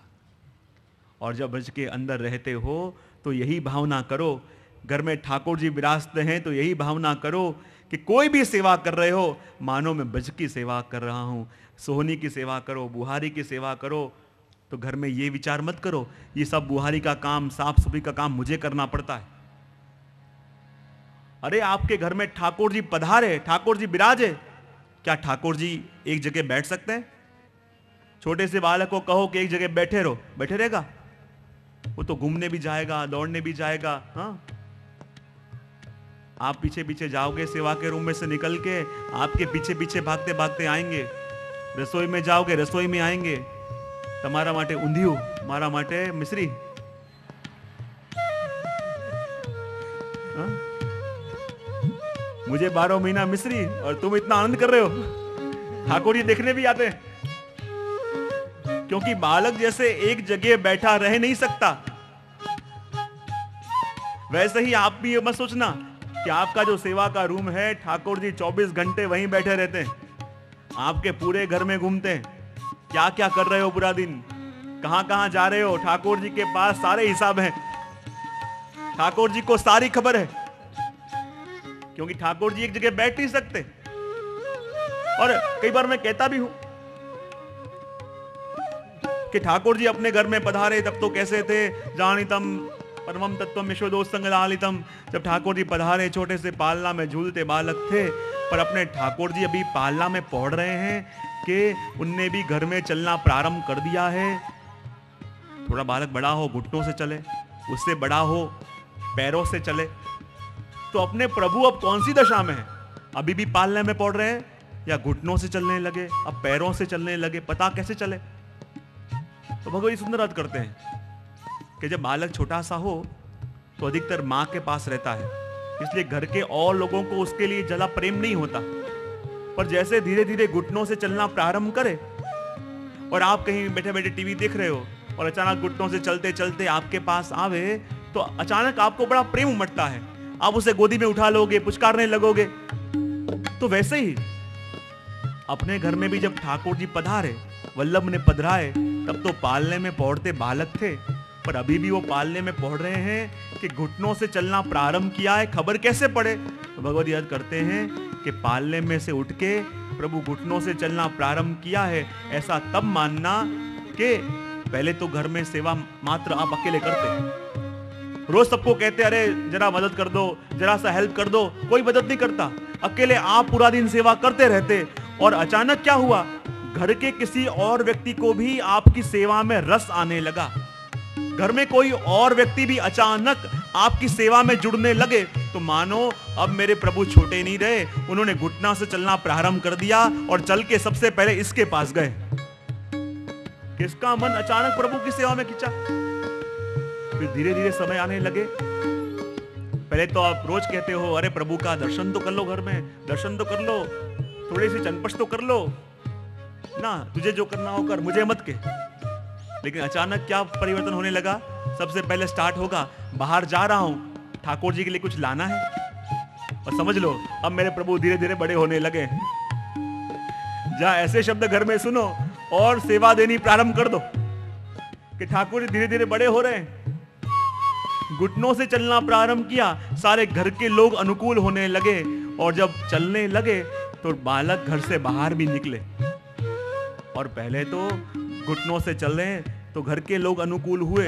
और जब ब्रज के अंदर रहते हो तो यही भावना करो, घर में ठाकुर जी विराजते हैं तो यही भावना करो कि कोई भी सेवा कर रहे हो, मानो मैं ब्रज की सेवा कर रहा हूं। सोहनी की सेवा करो, बुहारी की सेवा करो, तो घर में ये विचार मत करो ये सब बुहारी का काम, साफ सफाई का काम मुझे करना पड़ता है। अरे आपके घर में ठाकुर जी पधारे, ठाकुर जी विराजे, क्या ठाकुर जी एक जगह बैठ सकते हैं? छोटे से बालक को कहो कि एक जगह बैठे रहो, बैठे रहेगा? वो तो घूमने भी जाएगा, दौड़ने भी जाएगा। हाँ, आप पीछे पीछे जाओगे, सेवा के रूम में से निकल के आपके पीछे पीछे भागते भागते आएंगे। रसोई में जाओगे, रसोई में आएंगे, तमारा माटे ऊंधियू, मारा माटे मिश्री। हाँ? मुझे 12 महीना मिश्री और तुम इतना आनंद कर रहे हो। ठाकुर जी देखने भी आते हैं। क्योंकि बालक जैसे एक जगह बैठा रह नहीं सकता, वैसे ही आप भी ये मत सोचना कि आपका जो सेवा का रूम है, ठाकुर जी 24 घंटे वहीं बैठे रहते हैं, आपके पूरे घर में घूमते हैं। क्या क्या कर रहे हो पूरा दिन, कहां कहां जा रहे हो, ठाकुर जी के पास सारे हिसाब हैं, ठाकुर जी को सारी खबर है, क्योंकि ठाकुर जी एक जगह बैठ नहीं सकते। और कई बार मैं कहता भी हूं कि ठाकुर जी अपने घर में पधारे तब तो कैसे थे, जानितम परमम तत्वम यशोदोत्संग लालितम। जब ठाकुर जी पधारे छोटे से पालना में झूलते बालक थे, पर अपने ठाकुर जी अभी पालना में पहुंच रहे हैं कि उनने भी घर में चलना प्रारंभ कर दिया है। थोड़ा बालक बड़ा हो घुटनों से चले, उससे बड़ा हो पैरों से चले, तो अपने प्रभु अब कौन सी दशा में है, अभी भी पालने में पड़ रहे हैं या घुटनों से चलने लगे, अब पैरों से चलने लगे, पता कैसे चले। तो भगवान सुंदर अर्थ करते हैं कि जब बालक छोटा सा हो तो अधिकतर मां के पास रहता है, इसलिए घर के और लोगों को उसके लिए ज्यादा प्रेम नहीं होता। पर जैसे धीरे धीरे घुटनों से चलना प्रारंभ करे, और आप कहीं बैठे बैठे टीवी देख रहे हो और अचानक घुटनों से चलते चलते आपके पास आवे, तो अचानक आपको बड़ा प्रेम उमड़ता है, आप उसे गोदी में उठा लोगे, पुचकारने लगोगे। तो वैसे ही अपने घर में भी जब ठाकुर जी पधारे, वल्लभ ने पधराए, तब तो पालने में पहुंचते बालक थे, पर अभी भी वो पालने में पहुंच रहे हैं कि घुटनों से चलना प्रारंभ किया है, खबर कैसे पड़े। तो भगवत याद करते हैं कि पालने में से उठ के प्रभु घुटनों से चलना प्रारंभ किया है, ऐसा तब मानना कि पहले तो घर में सेवा मात्र आप अकेले करते, रोज सबको कहते अरे जरा मदद कर दो, जरा सा हेल्प कर दो, कोई मदद नहीं करता, अकेले आप पूरा दिन सेवा करते रहते। और अचानक क्या हुआ, घर के किसी और व्यक्ति को भी आपकी सेवा में रस आने लगा, घर में कोई और व्यक्ति भी अचानक आपकी सेवा में जुड़ने लगे, तो मानो अब मेरे प्रभु छोटे नहीं रहे, उन्होंने घुटना से चलना प्रारंभ कर दिया और चल के सबसे पहले इसके पास गए। किसका मन अचानक प्रभु की सेवा में खिंचा। फिर धीरे धीरे समय आने लगे, पहले तो आप रोज कहते हो अरे प्रभु का दर्शन तो कर लो, घर में दर्शन तो कर लो, थोड़ी सी चनपश तो कर लो ना, तुझे जो करना हो कर, मुझे मत के। लेकिन अचानक क्या परिवर्तन होने लगा, सबसे पहले स्टार्ट होगा बाहर जा रहा हूं, ठाकुर जी के लिए कुछ लाना है, और समझ लो अब मेरे प्रभु धीरे धीरे बड़े होने लगे। जहां ऐसे शब्द घर में सुनो और सेवा देनी प्रारंभ कर दो कि ठाकुर जी धीरे धीरे बड़े हो रहे हैं। घुटनों से चलना प्रारंभ किया, सारे घर के लोग अनुकूल होने लगे, और जब चलने लगे तो बालक घर से बाहर भी निकले। और पहले तो घुटनों से चल रहे तो घर के लोग अनुकूल हुए,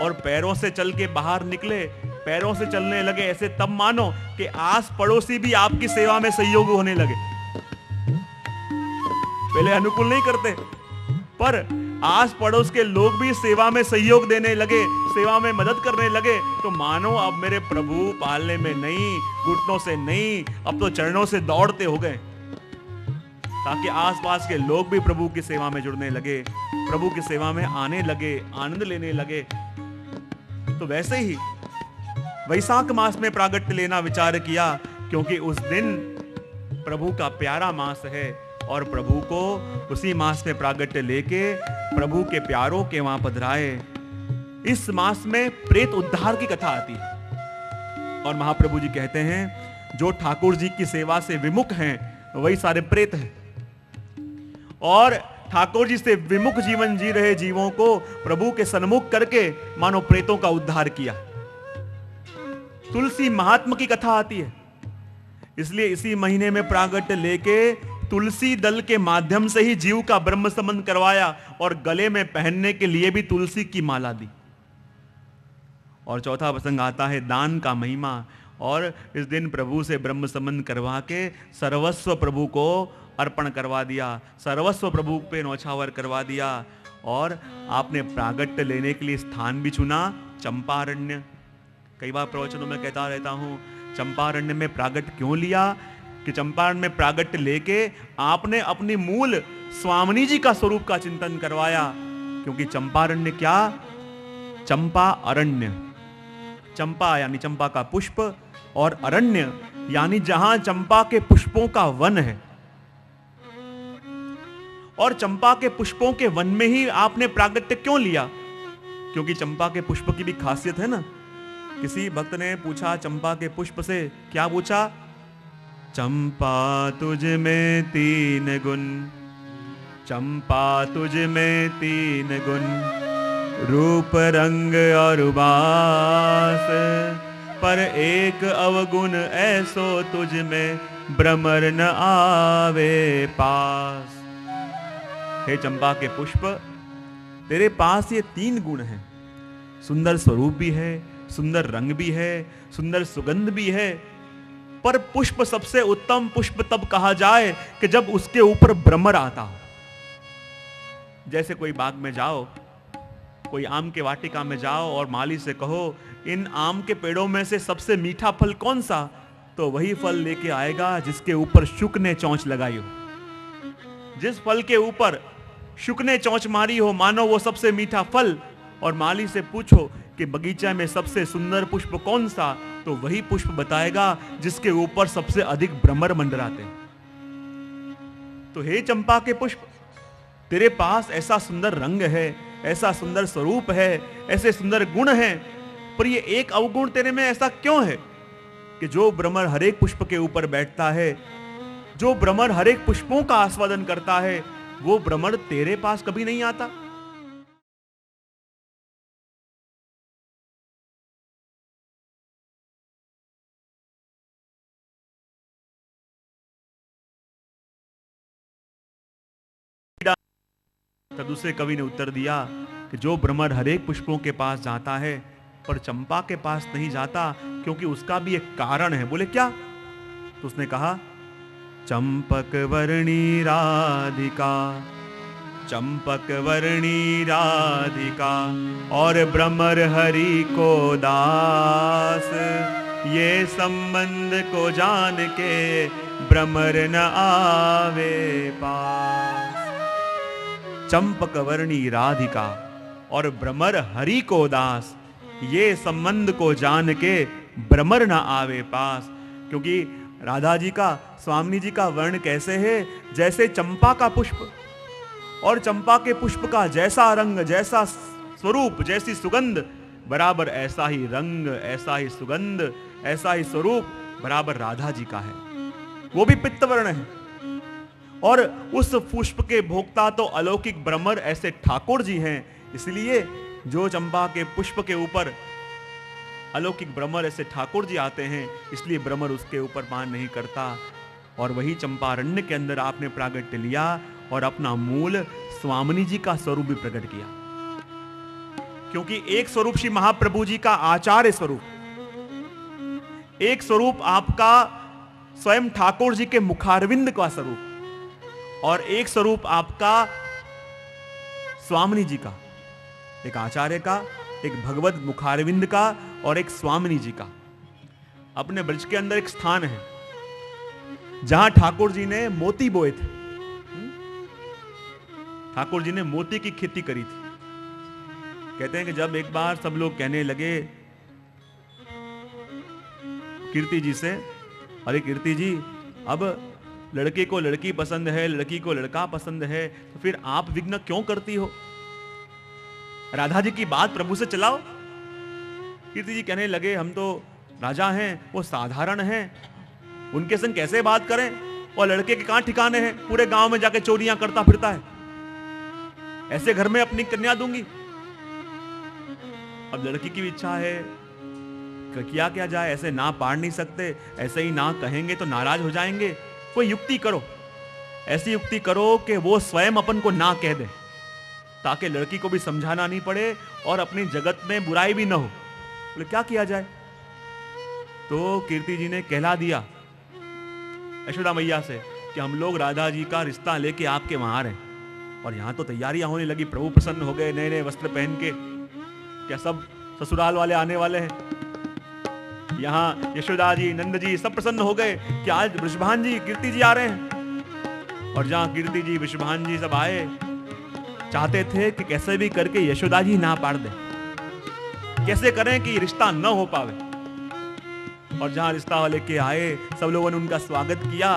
और पैरों से चल के बाहर निकले, पैरों से चलने लगे, ऐसे तब मानो कि आस पड़ोसी भी आपकी सेवा में सहयोग होने लगे। पहले अनुकूल नहीं करते, पर आस पड़ोस के लोग भी सेवा में सहयोग देने लगे, सेवा में मदद करने लगे, तो मानो अब मेरे प्रभु पालने में नहीं, घुटनों से नहीं, अब तो चरणों से दौड़ते हो गए, ताकि आसपास के लोग भी प्रभु की सेवा में जुड़ने लगे, प्रभु की सेवा में आने लगे, आनंद लेने लगे। तो वैसे ही वैशाख मास में प्रागट्य लेना विचार किया, क्योंकि उस दिन प्रभु का प्यारा मास है, और प्रभु को उसी मास में प्रागट्य लेके प्रभु के प्यारों के वहां पधराए। इस मास में प्रेत उद्धार की कथा आती है, और महाप्रभु जी कहते हैं जो ठाकुर जी की सेवा से विमुख हैं वही सारे प्रेत हैं, और ठाकुर जी से विमुख जीवन जी रहे जीवों को प्रभु के सन्मुख करके मानो प्रेतों का उद्धार किया। तुलसी महात्मा की कथा आती है, इसलिए इसी महीने में प्रागट्य लेके तुलसी दल के माध्यम से ही जीव का ब्रह्म संबंध करवाया, और गले में पहनने के लिए भी तुलसी की माला दी। और चौथा प्रसंग आता है दान का महिमा, और इस दिन प्रभु से ब्रह्म संबंध करवा के सर्वस्व प्रभु को अर्पण करवा दिया, सर्वस्व प्रभु पे नौछावर करवा दिया। और आपने प्रागट्य लेने के लिए स्थान भी चुना, चंपारण्य। कई बार प्रवचनों में कहता रहता हूं चंपारण्य में प्रागट्य क्यों लिया, कि चंपारण्य में प्रागट्य लेके आपने अपनी मूल स्वामिनी जी का स्वरूप का चिंतन करवाया। क्योंकि चंपारण्य क्या, चंपा अरण्य, चंपा यानी चंपा का पुष्प, और अरण्य यानी जहां चंपा के पुष्पों का वन है। और चंपा के पुष्पों के वन में ही आपने प्रागट्य क्यों लिया? क्योंकि चंपा के पुष्प की भी खासियत है ना। किसी भक्त ने पूछा चंपा के पुष्प से, क्या पूछा? चंपा तुझ में 3 गुण, चंपा तुझ में 3 गुण, रूप रंग और वास, पर एक अवगुण ऐसो तुझ में, भ्रमर न आवे पास। हे चंपा के पुष्प, तेरे पास ये 3 गुण हैं। सुंदर स्वरूप भी है, सुंदर रंग भी है, सुंदर सुगंध भी है, पर पुष्प सबसे उत्तम पुष्प तब कहा जाए कि जब उसके ऊपर भ्रमर आता हो। जैसे कोई बाग में जाओ, कोई आम के वाटिका में जाओ और माली से कहो इन आम के पेड़ों में से सबसे मीठा फल कौन सा, तो वही फल लेके आएगा जिसके ऊपर शुक ने चोंच लगाई हो। जिस फल के ऊपर शुक ने चोंच मारी हो, मानो वो सबसे मीठा फल। और माली से पूछो कि बगीचा में सबसे सुंदर पुष्प कौन सा, तो वही पुष्प बताएगा जिसके ऊपर सबसे अधिक भ्रमर मंडराते हैं। तो हे चंपा के पुष्प, तेरे पास ऐसा सुंदर रंग है, ऐसा सुंदर स्वरूप है, ऐसे सुंदर गुण हैं, पर ये एक अवगुण तेरे में ऐसा क्यों है कि जो भ्रमर हर एक पुष्प के ऊपर बैठता है, जो भ्रमर हर एक पुष्पों का आस्वादन करता है, वो भ्रमर तेरे पास कभी नहीं आता? तब दूसरे कवि ने उत्तर दिया कि जो भ्रमर हर एक पुष्पों के पास जाता है, पर चंपा के पास नहीं जाता, क्योंकि उसका भी एक कारण है। बोले क्या? तो उसने कहा, चंपक वर्णी राधिका, चंपक वर्णी राधिका, और भ्रमर हरि को दास, ये संबंध को जान के भ्रमर न आवे पास। चंपक वर्णी राधिका और भ्रमर हरि को दास, ये संबंध को जान के भ्रमर न आवे पास। क्योंकि राधा जी का, स्वामी जी का वर्ण कैसे है? जैसे चंपा का पुष्प, और चंपा के पुष्प का जैसा रंग, जैसा स्वरूप, जैसी सुगंध, बराबर ऐसा ही रंग, ऐसा ही सुगंध, ऐसा ही स्वरूप बराबर राधा जी का है। वो भी पित्तवर्ण है, और उस पुष्प के भोक्ता तो अलौकिक भ्रमर ऐसे ठाकुर जी हैं। इसलिए जो चंपा के पुष्प के ऊपर अलौकिक भ्रमर ऐसे ठाकुर जी आते हैं, इसलिए भ्रमर उसके ऊपर मान नहीं करता। और वही चंपारण्य के अंदर आपने प्रागट्य लिया और अपना मूल स्वामिनी जी का स्वरूप भी प्रकट किया। क्योंकि एक स्वरूप श्री महाप्रभु जी का आचार्य स्वरूप, एक स्वरूप आपका स्वयं ठाकुर जी के मुखारविंद का स्वरूप, और एक स्वरूप आपका स्वामिनी जी का, एक आचार्य का, एक भगवत मुखारविंद का, और एक स्वामिनी जी का। अपने ब्रज के अंदर एक स्थान है जहां ठाकुर जी ने मोती बोए थे। ठाकुर जी ने मोती की खेती करी थी। कहते हैं कि जब एक बार सब लोग कहने लगे कीर्ति जी से, अरे कीर्ति जी, अब लड़के को लड़की पसंद है, लड़की को लड़का पसंद है, तो फिर आप विघ्न क्यों करती हो? राधा जी की बात प्रभु से चलाओ। कीर्ति जी कहने लगे, हम तो राजा हैं, वो साधारण हैं, उनके संग कैसे बात करें? और लड़के के कहां ठिकाने हैं? पूरे गांव में जाके चोरियां करता फिरता है, ऐसे घर में अपनी कन्या दूंगी? अब लड़की की भी इच्छा है, क्या जाए, ऐसे ना पाड़ नहीं सकते, ऐसे ही ना कहेंगे तो नाराज हो जाएंगे। कोई युक्ति करो, ऐसी युक्ति करो कि वो स्वयं अपन को ना कह दे, ताकि लड़की को भी समझाना नहीं पड़े और अपनी जगत में बुराई भी ना हो। बोले क्या किया जाए? तो कीर्ति जी ने कहला दिया यशोदा मैया से कि हम लोग राधा जी का रिश्ता लेके आपके वहां आ रहे हैं। और यहां तो तैयारियां होने लगी, प्रभु प्रसन्न हो गए, नए नए वस्त्र पहन के, क्या सब ससुराल वाले आने वाले हैं। यहाँ यशोदा जी, नंद जी सब प्रसन्न हो गए कि आज वृषभान जी, कीर्ति जी आ रहे हैं। और जहां कीर्ति जी, वृषभान जी सब आए, चाहते थे कि कैसे भी करके यशोदा जी ना पाड़ दे, कैसे करें कि रिश्ता न हो पावे। और जहां रिश्ता वाले के आए, सब लोगों ने उनका स्वागत किया,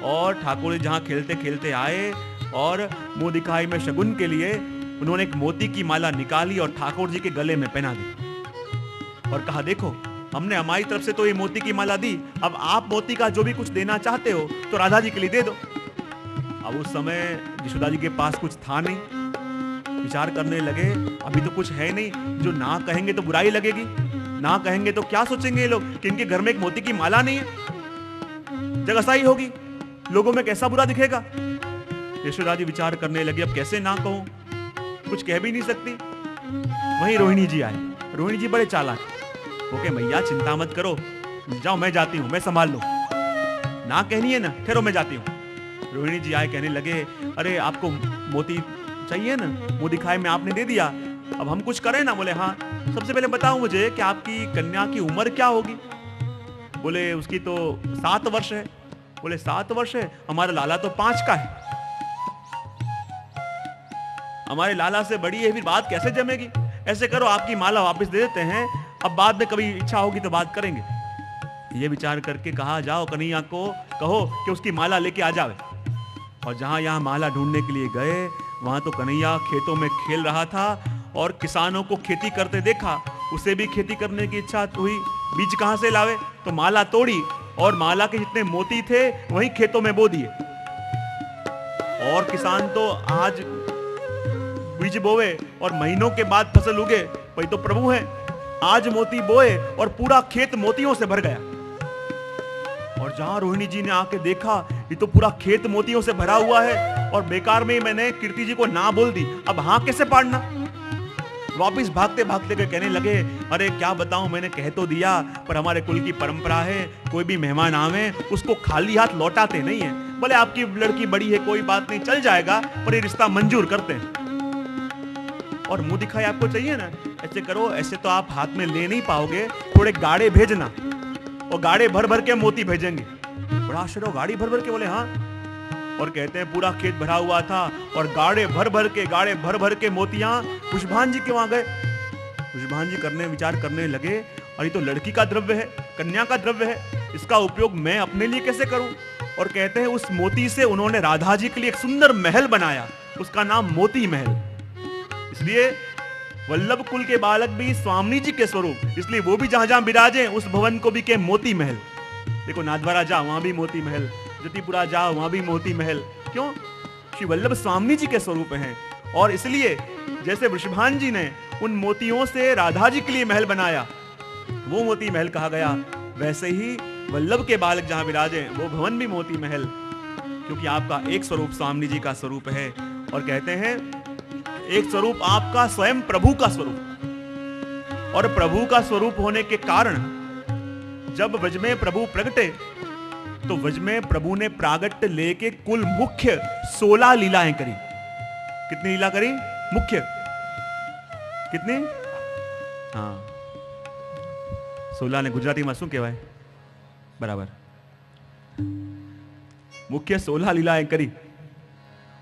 और ठाकुर जी जहां खेलते खेलते आए और मुंह दिखाई में शगुन के लिए उन्होंने एक मोती की माला निकाली और ठाकुर जी के गले में पहना दी और कहा, देखो हमने हमारी तरफ से तो ये मोती की माला दी, अब आप मोती का जो भी कुछ देना चाहते हो तो राधा जी के लिए दे दो। अब उस समय यशोदा जी के पास कुछ था नहीं, विचार करने लगे अभी तो कुछ है नहीं, जो ना कहेंगे तो बुराई लगेगी, ना कहेंगे तो क्या सोचेंगे ये लोग कि इनके घर में एक मोती की माला नहीं है, जगसाई होगी, लोगों में कैसा बुरा दिखेगा। यशोदा जी विचार करने लगे अब कैसे ना कहूं, कुछ कह भी नहीं सकती। वहीं रोहिणी जी आए। रोहिणी जी बड़े चालाक, ओके मैया चिंता मत करो, जाओ मैं जाती हूँ, मैं संभाल लूं, ना कहनी है ना, ठहरो मैं जाती हूँ। रोहिणी जी आए, कहने लगे अरे आपको मोती चाहिए ना, मुंह दिखाए में आपने दे दिया, अब हम कुछ करें ना। बोले हाँ, सबसे पहले बताओ मुझे कि आपकी कन्या की उम्र क्या होगी। बोले उसकी तो 7 वर्ष है। बोले 7 वर्ष है, हमारा लाला तो 5 का है, हमारे लाला से बड़ी है, फिर बात कैसे जमेगी। ऐसे करो आपकी माला वापस दे देते हैं, अब बाद में कभी इच्छा होगी तो बात करेंगे। ये विचार करके कहा जाओ कन्हैया को कहो कि उसकी माला लेके आ जावे। और जहां यहां माला ढूंढने के लिए गए, वहां तो कन्हैया खेतों में खेल रहा था और किसानों को खेती करते देखा, उसे भी खेती करने की इच्छा हुई। बीज कहां से लावे, तो माला तोड़ी और माला के जितने मोती थे वहीं खेतों में बो दिए। और किसान तो आज बीज बोए और महीनों के बाद फसल उगे, वही तो प्रभु है। आज मोती बोए और पूरा खेत मोतियों से भर गया। और जहां रोहिणी जी ने आके देखा ये तो पूरा खेत मोतियों से भरा हुआ है, और बेकार में मैंने कीर्ति जी को ना बोल दी, अब हाँ कैसे पाड़ना। वापिस भागते भागते गए, कहने लगे अरे क्या बताऊं, मैंने कह तो दिया, पर हमारे कुल की परंपरा है कोई भी मेहमान आवे उसको खाली हाथ लौटाते नहीं है। बोले आपकी लड़की बड़ी है, कोई बात नहीं, चल जाएगा, पर ये रिश्ता मंजूर करते हैं। और मुंह दिखाई आपको चाहिए ना, ऐसे करो, ऐसे तो आप हाथ में ले नहीं पाओगे, थोड़े गाड़े भेजना, और गाड़े भर भर के मोती भेजेंगे। बड़ा आश्चर्य, गाड़ी भर भर के। बोले हाँ। और कहते हैं पूरा खेत भरा हुआ था और गाड़े भर भर के मोतियां पुष्पान जी के वहां गए। पुष्पान जी विचार करने लगे, अरे तो लड़की का द्रव्य है, कन्या का द्रव्य है, इसका उपयोग मैं अपने लिए कैसे करूं। और कहते हैं उस मोती से उन्होंने राधा जी के लिए एक सुंदर महल बनाया, उसका नाम मोती महल। इसलिए वल्लभ कुल के बालक भी स्वामी जी के स्वरूप, इसलिए वो भी जहां जहां विराजे उस भवन को भी के मोती महल। देखो नाथद्वारा जाओ वहां भी मोती महल, ज्योतिपुरा जाओ वहां भी मोती महल। क्यों? श्री वल्लभ स्वामी जी के स्वरूप हैं। और इसलिए जैसे वृषभान जी ने उन मोतियों से राधा जी के लिए महल बनाया, वो मोती महल कहा गया, वैसे ही वल्लभ के बालक जहां विराजे वो भवन भी मोती महल, क्योंकि आपका एक स्वरूप स्वामी जी का स्वरूप है। और कहते हैं एक स्वरूप आपका स्वयं प्रभु का स्वरूप, और प्रभु का स्वरूप होने के कारण जब व्रज में प्रभु प्रगटे तो व्रज में प्रभु ने प्रागट्य लेके कुल मुख्य 16 लीलाएं करी। कितनी लीला करी? मुख्य कितनी? हाँ 16 ने गुजराती में શું કહેવાય? बराबर, मुख्य 16 लीलाएं करी।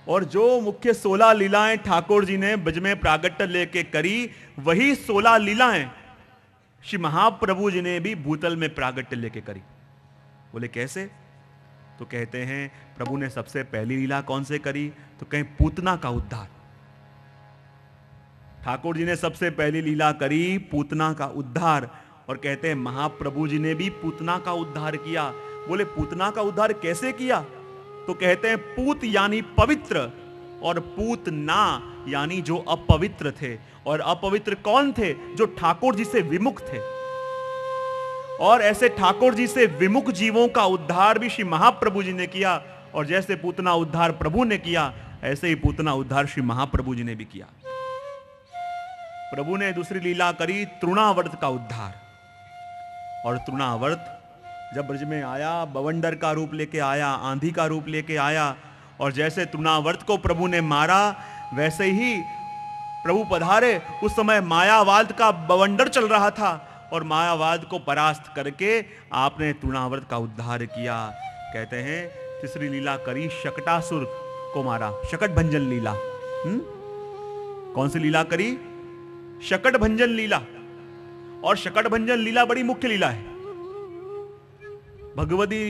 और जो मुख्य 16 लीलाएं ठाकुर जी ने ब्रज में प्रागट्य लेके करी, वही 16 लीलाएं श्री महाप्रभु जी ने भी भूतल में प्रागट्य लेके करी। बोले कैसे? तो कहते हैं प्रभु ने सबसे पहली लीला कौन से करी, तो कहीं पूतना का उद्धार। ठाकुर जी ने सबसे पहली लीला करी पूतना का उद्धार। और कहते हैं महाप्रभु जी ने भी पूतना का उद्धार किया। बोले पूतना का उद्धार कैसे किया? तो कहते हैं पूत यानी पवित्र और पूतना यानी जो अपवित्र थे। और अपवित्र कौन थे? जो ठाकुर जी से विमुख थे। और ऐसे ठाकुर जी से विमुख जीवों का उद्धार भी श्री महाप्रभु जी ने किया। और जैसे पूतना उद्धार प्रभु ने किया, ऐसे ही पूतना उद्धार श्री महाप्रभु जी ने भी किया। प्रभु ने दूसरी लीला करी तृणावर्त का उद्धार। और तृणावर्त जब ब्रज में आया, बवंडर का रूप लेके आया, आंधी का रूप लेके आया। और जैसे तृणावर्त को प्रभु ने मारा, वैसे ही प्रभु पधारे। उस समय मायावाद का बवंडर चल रहा था और मायावाद को परास्त करके आपने तृणावर्त का उद्धार किया। कहते हैं तीसरी लीला करी शकटासुर को मारा, शकट भंजन लीला। कौन सी लीला करी? शकट भंजन लीला। और शकट भंजन लीला बड़ी मुख्य लीला है। भगवती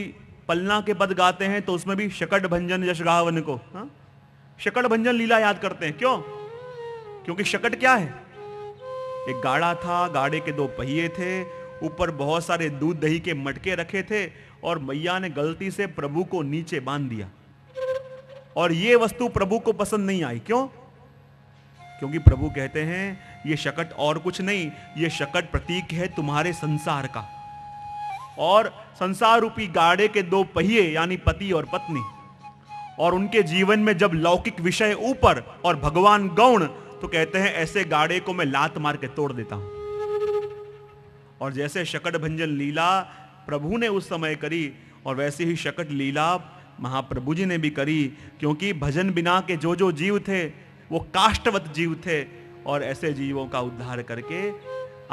पलना के पद गाते हैं तो उसमें भी शकट भंजन यश गावन को, शकट भंजन लीला याद करते हैं। क्यों? क्योंकि शकट क्या है? एक गाड़ा था, गाड़े के 2 पहिए थे, ऊपर बहुत सारे दूध दही के मटके रखे थे, और मैया ने गलती से प्रभु को नीचे बांध दिया, और ये वस्तु प्रभु को पसंद नहीं आई। क्यों? क्योंकि प्रभु कहते हैं ये शकट और कुछ नहीं, ये शकट प्रतीक है तुम्हारे संसार का, और संसार रूपी गाड़े के 2 पहिए यानी पति और पत्नी, और उनके जीवन में जब लौकिक विषय ऊपर और भगवान गौण, तो कहते हैं ऐसे गाड़े को मैं लात मार के तोड़ देता हूं। और जैसे शकट भंजन लीला प्रभु ने उस समय करी, और वैसे ही शकट लीला महाप्रभु जी ने भी करी, क्योंकि भजन बिना के जो जो जीव थे वो काष्ठवत जीव थे, और ऐसे जीवों का उद्धार करके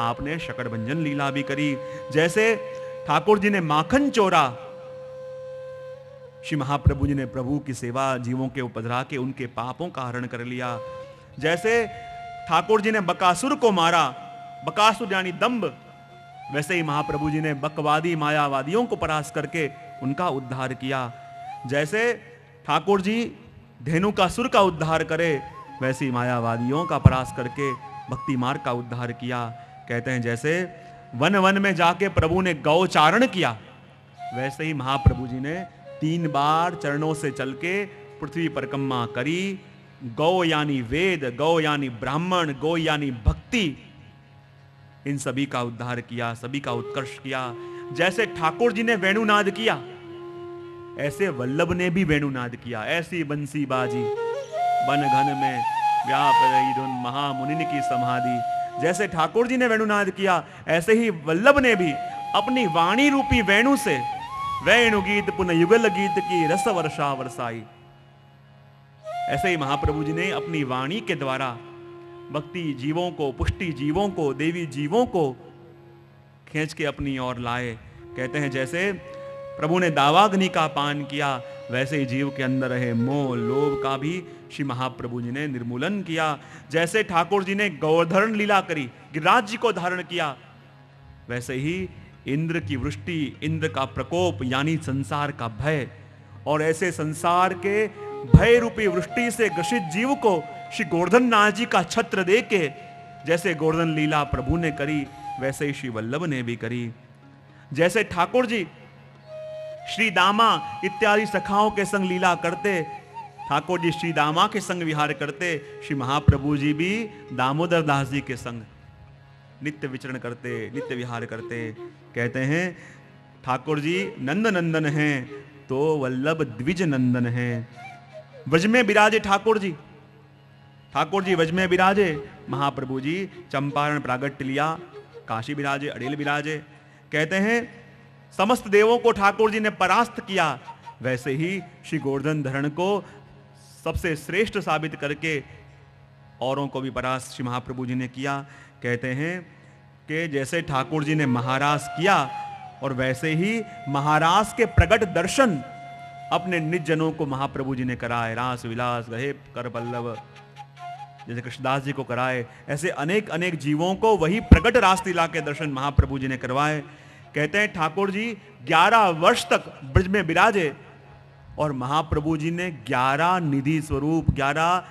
आपने शकट भंजन लीला भी करी। जैसे ठाकुर जी ने माखन चोरा, श्री महाप्रभु जी ने प्रभु की सेवा जीवों के उपद्रा के उनके पापों का हरण कर लिया। जैसे ठाकुर जी ने बकासुर को मारा, बकासुर यानी दंभ, वैसे ही महाप्रभु जी ने बकवादी मायावादियों को परास्त करके उनका उद्धार किया। जैसे ठाकुर जी धेनुकासुर का उद्धार करे, वैसे ही मायावादियों का परास्त करके भक्ति मार्ग का उद्धार किया। कहते हैं जैसे वन वन में जाके प्रभु ने गौचारण किया, वैसे ही महाप्रभु जी ने 3 बार चरणों से चल के पृथ्वी परिक्रमा करी। गौ यानी वेद, गौ यानी ब्राह्मण, गौ यानी भक्ति, इन सभी का उद्धार किया, सभी का उत्कर्ष किया। जैसे ठाकुर जी ने वेणुनाद किया, ऐसे वल्लभ ने भी वेणुनाद किया। ऐसी बंसी बाजी बन घन में व्याप रही धुन महामुनि की समाधि। जैसे ठाकुर जी ने वेणुनाद किया, ऐसे ही वल्लभ ने भी अपनी वाणी रूपी वेणु से वेणु गीत पुनः युगल गीत की रस वर्षा वर्षाई। ऐसे ही महाप्रभु जी ने अपनी वाणी के द्वारा भक्ति जीवों को, पुष्टि जीवों को, देवी जीवों को खींच के अपनी ओर लाए। कहते हैं जैसे प्रभु ने दावाग्नि का पान किया, वैसे ही जीव के अंदर रहे मोह लोभ का भी श्री महाप्रभु जी ने निर्मूलन किया। जैसे ठाकुर जी ने गौधरण लीला करी, गिरिराज जी को धारण किया, वैसे ही इंद्र की वृष्टि, इंद्र का प्रकोप यानी संसार का भय, और ऐसे संसार के भय रूपी वृष्टि से ग्रसित जीव को श्री गोवर्धन नाथ जी का छत्र दे के जैसे गोवर्धन लीला प्रभु ने करी, वैसे ही श्री वल्लभ ने भी करी। जैसे ठाकुर जी श्री दामा इत्यादि सखाओं के संग लीला करते, ठाकुर जी श्री दामा के संग विहार करते, श्री महाप्रभु जी भी दामोदर दास जी के संग नित्य विचरण करते, नित्य विहार करते। कहते हैं ठाकुर जी नंद नंदन हैं तो वल्लभ द्विज नंदन हैं। व्रज में विराजे ठाकुर जी, ठाकुर जी व्रज में विराजे, महाप्रभु जी चंपारण प्रागट्य लिया, काशी विराजे, अड़ेल विराजे। कहते हैं समस्त देवों को ठाकुर जी ने परास्त किया, वैसे ही श्री गोवर्धन धरण को सबसे श्रेष्ठ साबित करके औरों को भी परास्त श्री महाप्रभु जी ने किया। कहते हैं कि जैसे ठाकुर जी ने महारास किया, और वैसे ही महारास के प्रगट दर्शन अपने निज जनों को महाप्रभु जी ने कराए। रास विलास गहे कर पल्लव, जैसे कृष्णदास जी को कराए, ऐसे अनेक अनेक जीवों को वही प्रगट रास लीला के दर्शन महाप्रभु जी ने करवाए। कहते हैं ठाकुर जी 11 वर्ष तक ब्रज में विराजे, और महाप्रभु जी ने 11 निधि स्वरूप 11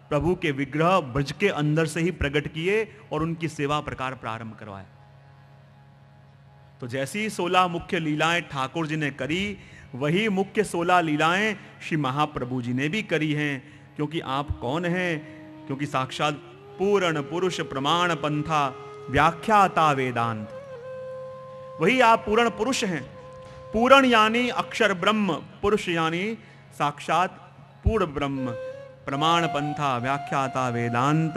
प्रभु के विग्रह ब्रज के अंदर से ही प्रकट किए और उनकी सेवा प्रकार प्रारंभ करवाए। तो जैसी 16 मुख्य लीलाएं ठाकुर जी ने करी, वही मुख्य 16 लीलाएं श्री महाप्रभु जी ने भी करी हैं। क्योंकि आप कौन हैं? क्योंकि साक्षात पूर्ण पुरुष प्रमाण पंथा व्याख्याता वेदांत, वही आप पूर्ण पुरुष हैं। पूर्ण यानी अक्षर ब्रह्म, पुरुष यानी साक्षात पूर्ण ब्रह्म, प्रमाण पंथा व्याख्याता वेदांत,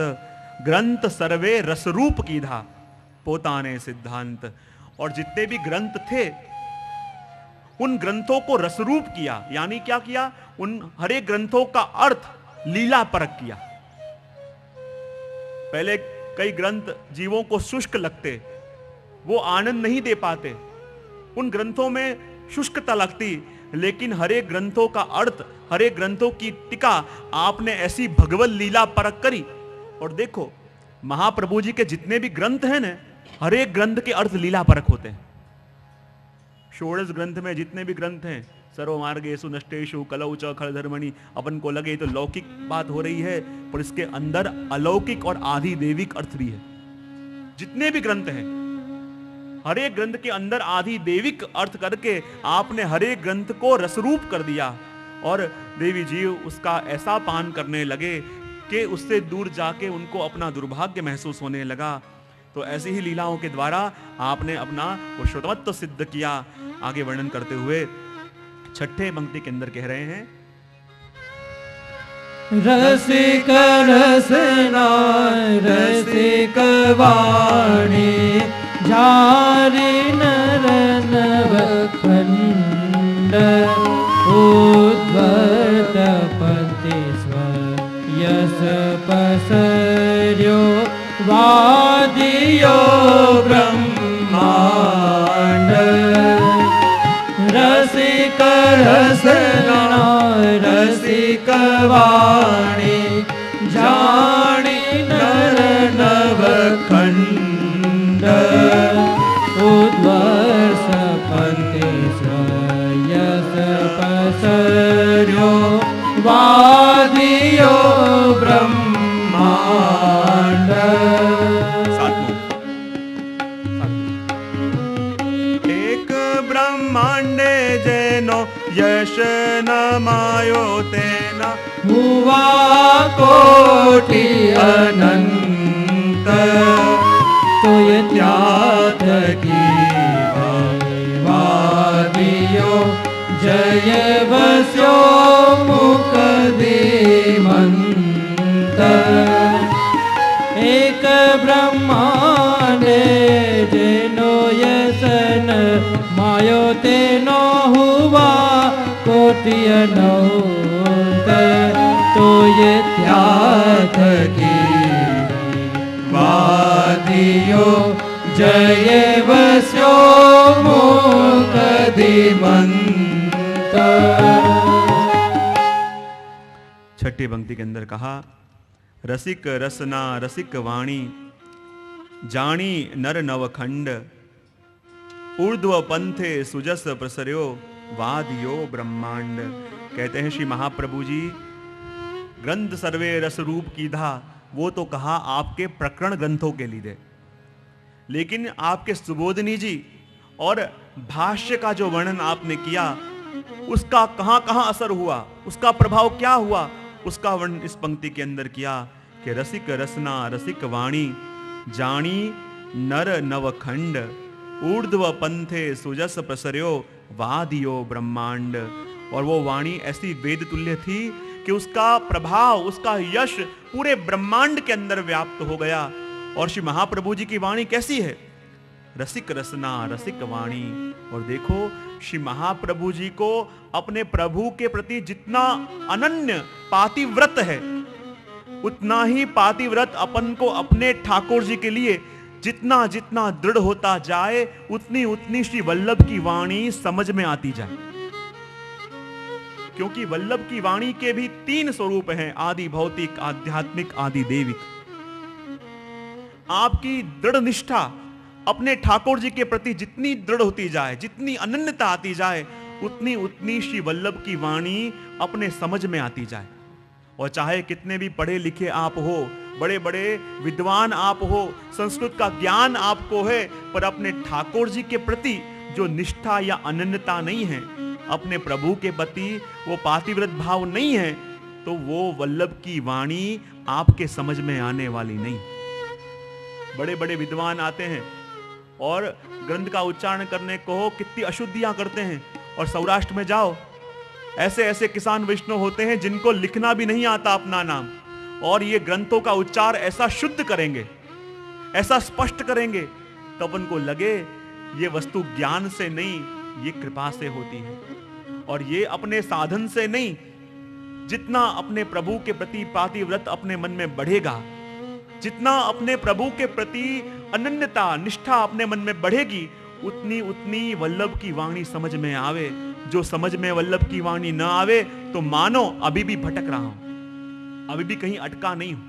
ग्रंथ सर्वे रसरूप कीधा पोताने सिद्धांत। और जितने भी ग्रंथ थे उन ग्रंथों को रसरूप किया, यानी क्या किया? उन हरे ग्रंथों का अर्थ लीला परक किया। पहले कई ग्रंथ जीवों को शुष्क लगते, वो आनंद नहीं दे पाते, उन ग्रंथों में शुष्कता लगती, लेकिन हरे ग्रंथों का अर्थ, हरे ग्रंथों की टीका आपने ऐसी भगवत लीला परक करी। और देखो महाप्रभु जी के जितने भी ग्रंथ हैं ना, हरे ग्रंथ के अर्थ लीला परक होते हैं। षोडश ग्रंथ में जितने भी ग्रंथ हैं, सर्वमार्गेषु नष्टेषु कलौ च खलधर्मणि, अपन को लगे तो लौकिक बात हो रही है, पर इसके अंदर अलौकिक और आदि देविक अर्थ भी है। जितने भी ग्रंथ हैं, हर एक ग्रंथ के अंदर आदि देविक अर्थ करके आपने हर एक ग्रंथ को रसरूप कर दिया, और देवी जी उसका ऐसा पान करने लगे कि उससे दूर जाके उनको अपना दुर्भाग्य महसूस होने लगा। तो ऐसी ही लीलाओं के द्वारा आपने अपना वो श्रोतमत्व सिद्ध किया। आगे वर्णन करते हुए छठे पंक्ति के अंदर कह रहे हैं, रसिक रसना रसिक वाणी जारी नर नव खंड उद्भट पति यस पसर्यो वादियो ब्रह्मांड रसिक रसना रसिक वाणी जानी नर नव खंड उद्वर्ष पति यस पसर्यो वादियो ब्रह्मांड। एक ब्रह्मांडे जेनो यश न मायो तेना हुआ कोटि अनंत तो ये त्याग की वादियो जय बस्यो मुख धीमंत एक ब्रह्मांडे जेनो यसन मायो तेनो हुआ कोटि अनंत तो ये त्याग की वादियो जय बस्यो मुख धीमंत। छठी पंक्ति के अंदर कहा, रसिक रसना रसिक वाणी जानी नर नवखंड ऊर्ध्व पंथे सुजस प्रसर्यो वादियो ब्रह्मांड। कहते हैं श्री महाप्रभु जी, ग्रंथ सर्वे रस रूप कीधा, वो तो कहा आपके प्रकरण ग्रंथों के लिए, लेकिन आपके सुबोधनी जी और भाष्य का जो वर्णन आपने किया, उसका कहां कहां असर हुआ, उसका प्रभाव क्या हुआ, उसका वर्णन इस पंक्ति के अंदर किया कि रसिक रसना रसिक वाणी जानी नर नवखंड ऊर्ध्व पंथे सुजस प्रसर्यो वादियो ब्रह्मांड। और वो वाणी ऐसी वेद तुल्य थी कि उसका प्रभाव, उसका यश पूरे ब्रह्मांड के अंदर व्याप्त हो गया। और श्री महाप्रभु जी की वाणी कैसी है, रसिक रसना रसिक वाणी। और देखो श्री महाप्रभु जी को अपने प्रभु के प्रति जितना अनन्य पातिव्रत है, उतना ही पातिव्रत अपन को अपने ठाकुर जी के लिए जितना जितना दृढ़ होता जाए, उतनी उतनी श्री वल्लभ की वाणी समझ में आती जाए। क्योंकि वल्लभ की वाणी के भी तीन स्वरूप हैं, आदि भौतिक, आध्यात्मिक, आदि देविक। आपकी दृढ़ निष्ठा अपने ठाकुर जी के प्रति जितनी दृढ़ होती जाए, जितनी अनन्यता आती जाए, उतनी उतनी श्री वल्लभ की वाणी अपने समझ में आती जाए। और चाहे कितने भी पढ़े लिखे आप हो, बड़े बड़े विद्वान आप हो, संस्कृत का ज्ञान आपको है, पर अपने ठाकुर जी के प्रति जो निष्ठा या अनन्यता नहीं है, अपने प्रभु के प्रति वो पातिव्रत भाव नहीं है, तो वो वल्लभ की वाणी आपके समझ में आने वाली नहीं। बड़े बड़े विद्वान आते हैं और ग्रंथ का उच्चारण करने को हो कितनी अशुद्धियां करते हैं। और सौराष्ट्र में जाओ, ऐसे ऐसे किसान वैष्णव होते हैं जिनको लिखना भी नहीं आता अपना नाम, और ये ग्रंथों का उच्चार ऐसा शुद्ध करेंगे, ऐसा स्पष्ट करेंगे, तो अपन को लगे ये वस्तु ज्ञान से नहीं, ये कृपा से होती है। और ये अपने साधन से नहीं, जितना अपने प्रभु के प्रति पातिव्रत अपने मन में बढ़ेगा, जितना अपने प्रभु के प्रति अनन्यता निष्ठा अपने मन में बढ़ेगी, उतनी उतनी वल्लभ की वाणी समझ में आवे। जो समझ में वल्लभ की वाणी न आवे तो मानो अभी भी भटक रहा हूं, अभी भी कहीं अटका नहीं हूं,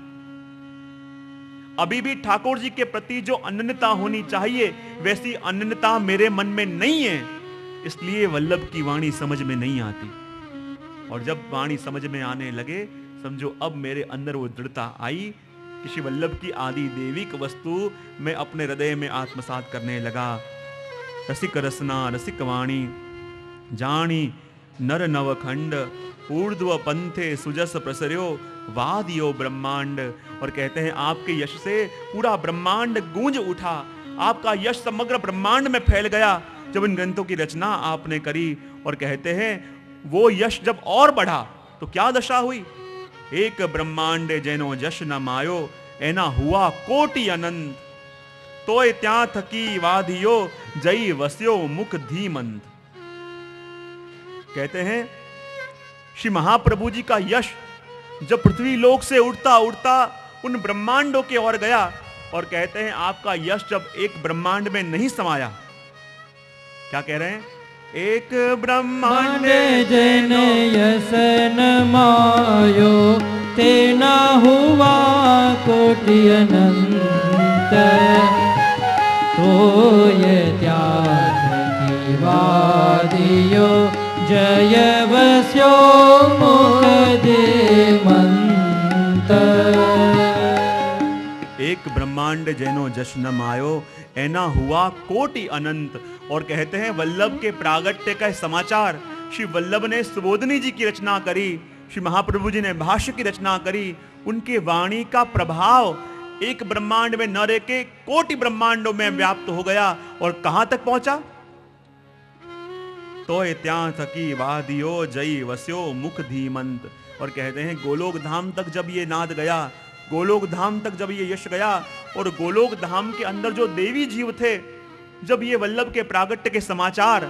अभी भी ठाकुर जी के प्रति जो अनन्यता होनी चाहिए वैसी अनन्यता मेरे मन में नहीं है। इसलिए वल्लभ की वाणी समझ में नहीं आती। और जब वाणी समझ में आने लगे, समझो अब मेरे अंदर वो दृढ़ता आई कि श्री वल्लभ की आदि देविक वस्तु मैं अपने हृदय में आत्मसात करने लगा। रसिक रसना रसिक वाणी जानी नर नवखंड ऊर्ध्व पंथे सुजस प्रसर्यो वादियो ब्रह्मांड। और कहते हैं आपके यश से पूरा ब्रह्मांड गूंज उठा, आपका यश समग्र ब्रह्मांड में फैल गया जब इन ग्रंथों की रचना आपने करी। और कहते हैं वो यश जब और बढ़ा तो क्या दशा हुई। एक ब्रह्मांड जैनो जश न मायो एना हुआ कोटि अनंत। तोय त्या थकी वाधियो जई वस्यो मुख धीमंत। कहते हैं श्री महाप्रभु जी का यश जब पृथ्वी लोक से उड़ता उड़ता उन ब्रह्मांडों के ओर गया, और कहते हैं आपका यश जब एक ब्रह्मांड में नहीं समाया, क्या कह रहे हैं, एक ब्रह्मांड जन यस न मायो तेना हुआ कोटि अनंत। तो ये त्याग की वादियो जय वस्यो मुख धीमंत। एक ब्रह्मांड जैनो जश न मायो ऐना हुआ कोटि अनंत। और कहते हैं वल्लभ के प्रागट्य का समाचार श्री वल्लभ ने सुबोधनी जी की रचना करी, श्री महाप्रभु जी ने भाष्य की रचना करी। उनके वाणी का प्रभाव एक ब्रह्मांड में न रह के कोटि ब्रह्मांडों में व्याप्त हो गया। और कहां तक पहुंचा, तो त्या थकी वादियो जई वस्यो मुख धीमंत। और कहते हैं गोलोक धाम तक जब ये नाद गया, गोलोक धाम तक जब ये यश गया, और गोलोक धाम के अंदर जो देवी जीव थे, जब ये वल्लभ के प्रागट्य के समाचार,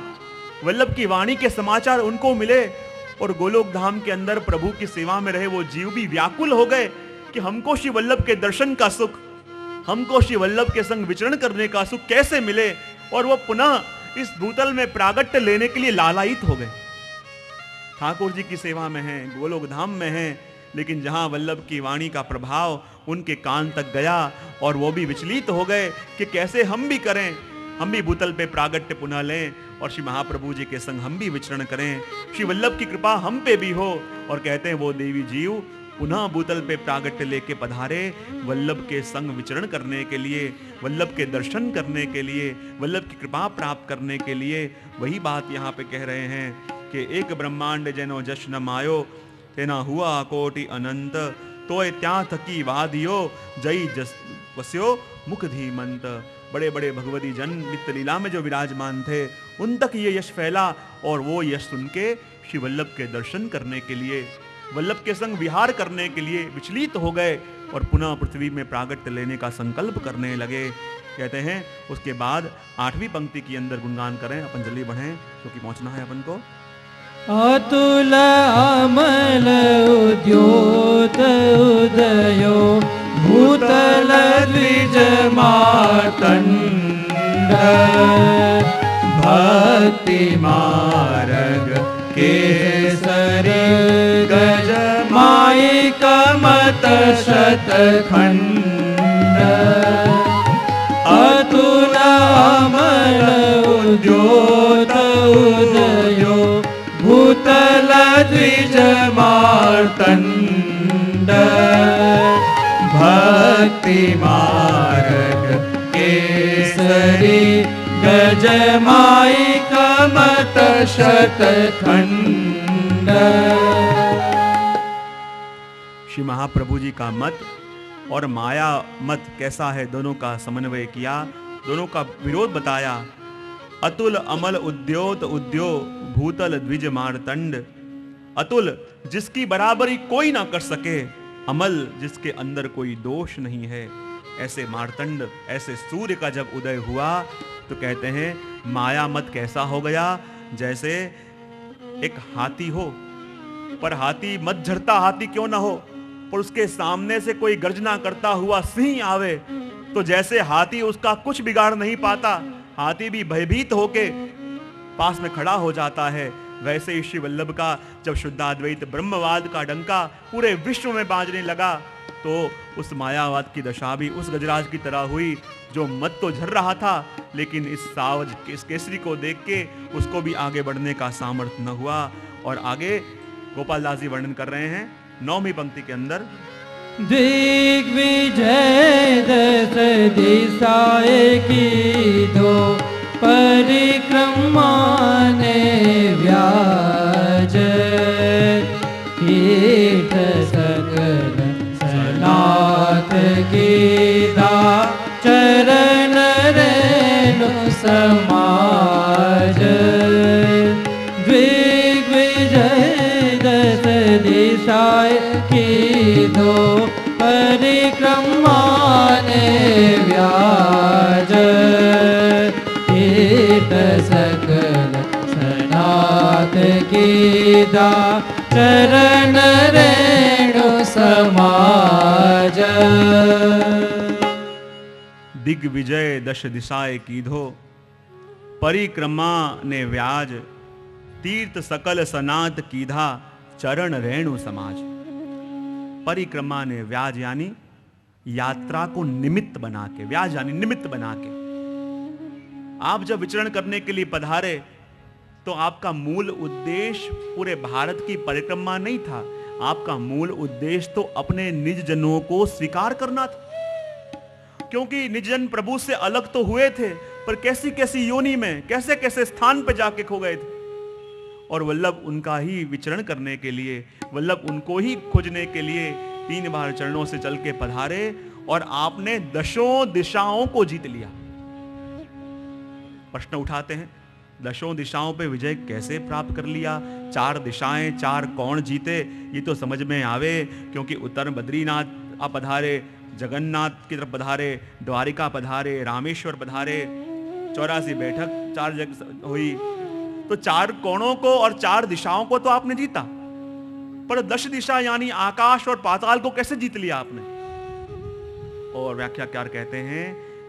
वल्लभ की वाणी के समाचार उनको मिले, और गोलोक धाम के अंदर प्रभु की सेवा में रहे वो जीव भी व्याकुल हो गए कि हमको श्री वल्लभ के दर्शन का सुख, हमको श्री वल्लभ के संग विचरण करने का सुख कैसे मिले। और वो पुनः इस भूतल में प्रागट्य लेने के लिए लालायित हो गए। ठाकुर जी की सेवा में हैं, गोलोक धाम में हैं, लेकिन जहां वल्लभ की वाणी का प्रभाव उनके कान तक गया और वो भी विचलित हो गए कि कैसे हम भी करें, हम भी भूतल पे प्रागट्य पुनः लें और श्री महाप्रभु जी के संग हम भी विचरण करें, श्री वल्लभ की कृपा हम पे भी हो। और कहते हैं वो देवी जीव पुनः भूतल पे प्रागट्य लेके पधारे वल्लभ के संग विचरण करने के लिए, वल्लभ के दर्शन करने के लिए, वल्लभ की कृपा प्राप्त करने के लिए। वही बात यहाँ पे कह रहे हैं कि एक ब्रह्मांड जैनो जश न मायो तेना हुआ कोटि अनंत। तोय त्या थकी वादियो जई जस वस्यो मुख धीमंत। बड़े बड़े भगवती जन नित्य लीला में जो विराजमान थे उन तक ये यश फैला, और वो यश सुन के श्री वल्लभ के दर्शन करने के लिए, वल्लभ के संग विहार करने के लिए विचलित हो गए और पुनः पृथ्वी में प्रागट्य लेने का संकल्प करने लगे। कहते हैं उसके बाद 8वीं पंक्ति के अंदर गुणगान करें, अपन जल्दी बढ़ें क्योंकि पहुंचना है अपन को। अतुल अमल उद्योत उदयो भूतल द्विज मार्तंड। भक्ति मार्ग केसरी गज माई कमत शतखंड। अतुल अमल उद्योत उदयो भूतल द्विज मार्तंड। भक्ति मार्ग केसरी गज माई कमत शतखंड। श्री महाप्रभु जी का मत और माया मत कैसा है, दोनों का समन्वय किया, दोनों का विरोध बताया। अतुल अमल उद्योत उद्यो भूतल द्विज मार्तंड। अतुल जिसकी बराबरी कोई ना कर सके, अमल जिसके अंदर कोई दोष नहीं है, ऐसे मार्तंड, ऐसे सूर्य का जब उदय हुआ तो कहते हैं माया मत कैसा हो गया, जैसे एक हाथी हो, पर हाथी मत झड़ता हाथी क्यों ना हो, पर उसके सामने से कोई गर्जना करता हुआ सिंह आवे तो जैसे हाथी उसका कुछ बिगाड़ नहीं पाता, हाथी भी भयभीत होके पास में खड़ा हो जाता है। वैसे ही श्री वल्लभ का जब शुद्धाद्वैत ब्रह्मवाद का डंका पूरे विश्व में बाजने लगा तो उस मायावाद की दशा भी उस गजराज की तरह हुई, जो मत तो झर रहा था, लेकिन इस सावज इस केसरी को देख के उसको भी आगे बढ़ने का सामर्थ्य न हुआ। और आगे गोपाल दास जी वर्णन कर रहे हैं 9वीं पंक्ति के अंदर, दिग्विजय दस दिशाए की दो परिक्रमा ने व्याज, कीट सकल सनाथ कीदा चरण रेणु समाज। दिग्विजय दस दिशाए की दो परिक्रमा ने व्याज, कीट सकल सनाथ कीदा चरण रेणु समाज। दिग्विजय दश दिशाए कीधो परिक्रमा ने व्याज, तीर्थ सकल सनाथ कीधा चरण रेणु समाज। परिक्रमा ने व्याज यानी यात्रा को निमित्त बना के, व्याज यानी निमित्त बना के। आप जब विचरण करने के लिए पधारे तो आपका मूल उद्देश्य पूरे भारत की परिक्रमा नहीं था, आपका मूल उद्देश्य तो अपने निज जनों को स्वीकार करना था। क्योंकि निज जन प्रभु से अलग तो हुए थे, पर कैसी कैसी योनि में, कैसे कैसे स्थान पर जाके खो गए थे। और वल्लभ उनका ही विचरण करने के लिए, वल्लभ उनको ही खोजने के लिए 3 बार चरणों से चल के पधारे, और आपने दशों दिशाओं को जीत लिया। प्रश्न उठाते हैं, दशों दिशाओं पे विजय कैसे प्राप्त कर लिया? 4 दिशाएं, 4 कौन जीते, ये तो समझ में आवे। क्योंकि उत्तर बद्रीनाथ आप पधारे, जगन्नाथ की तरफ पधारे, द्वारिका पधारे, रामेश्वर पधारे, 84 बैठक 4 जगह हुई, तो 4 कोणों को और 4 दिशाओं को तो आपने जीता, पर 10 दिशा यानी आकाश और पाताल को कैसे जीत लिया आपने? और व्याख्याकार कहते हैं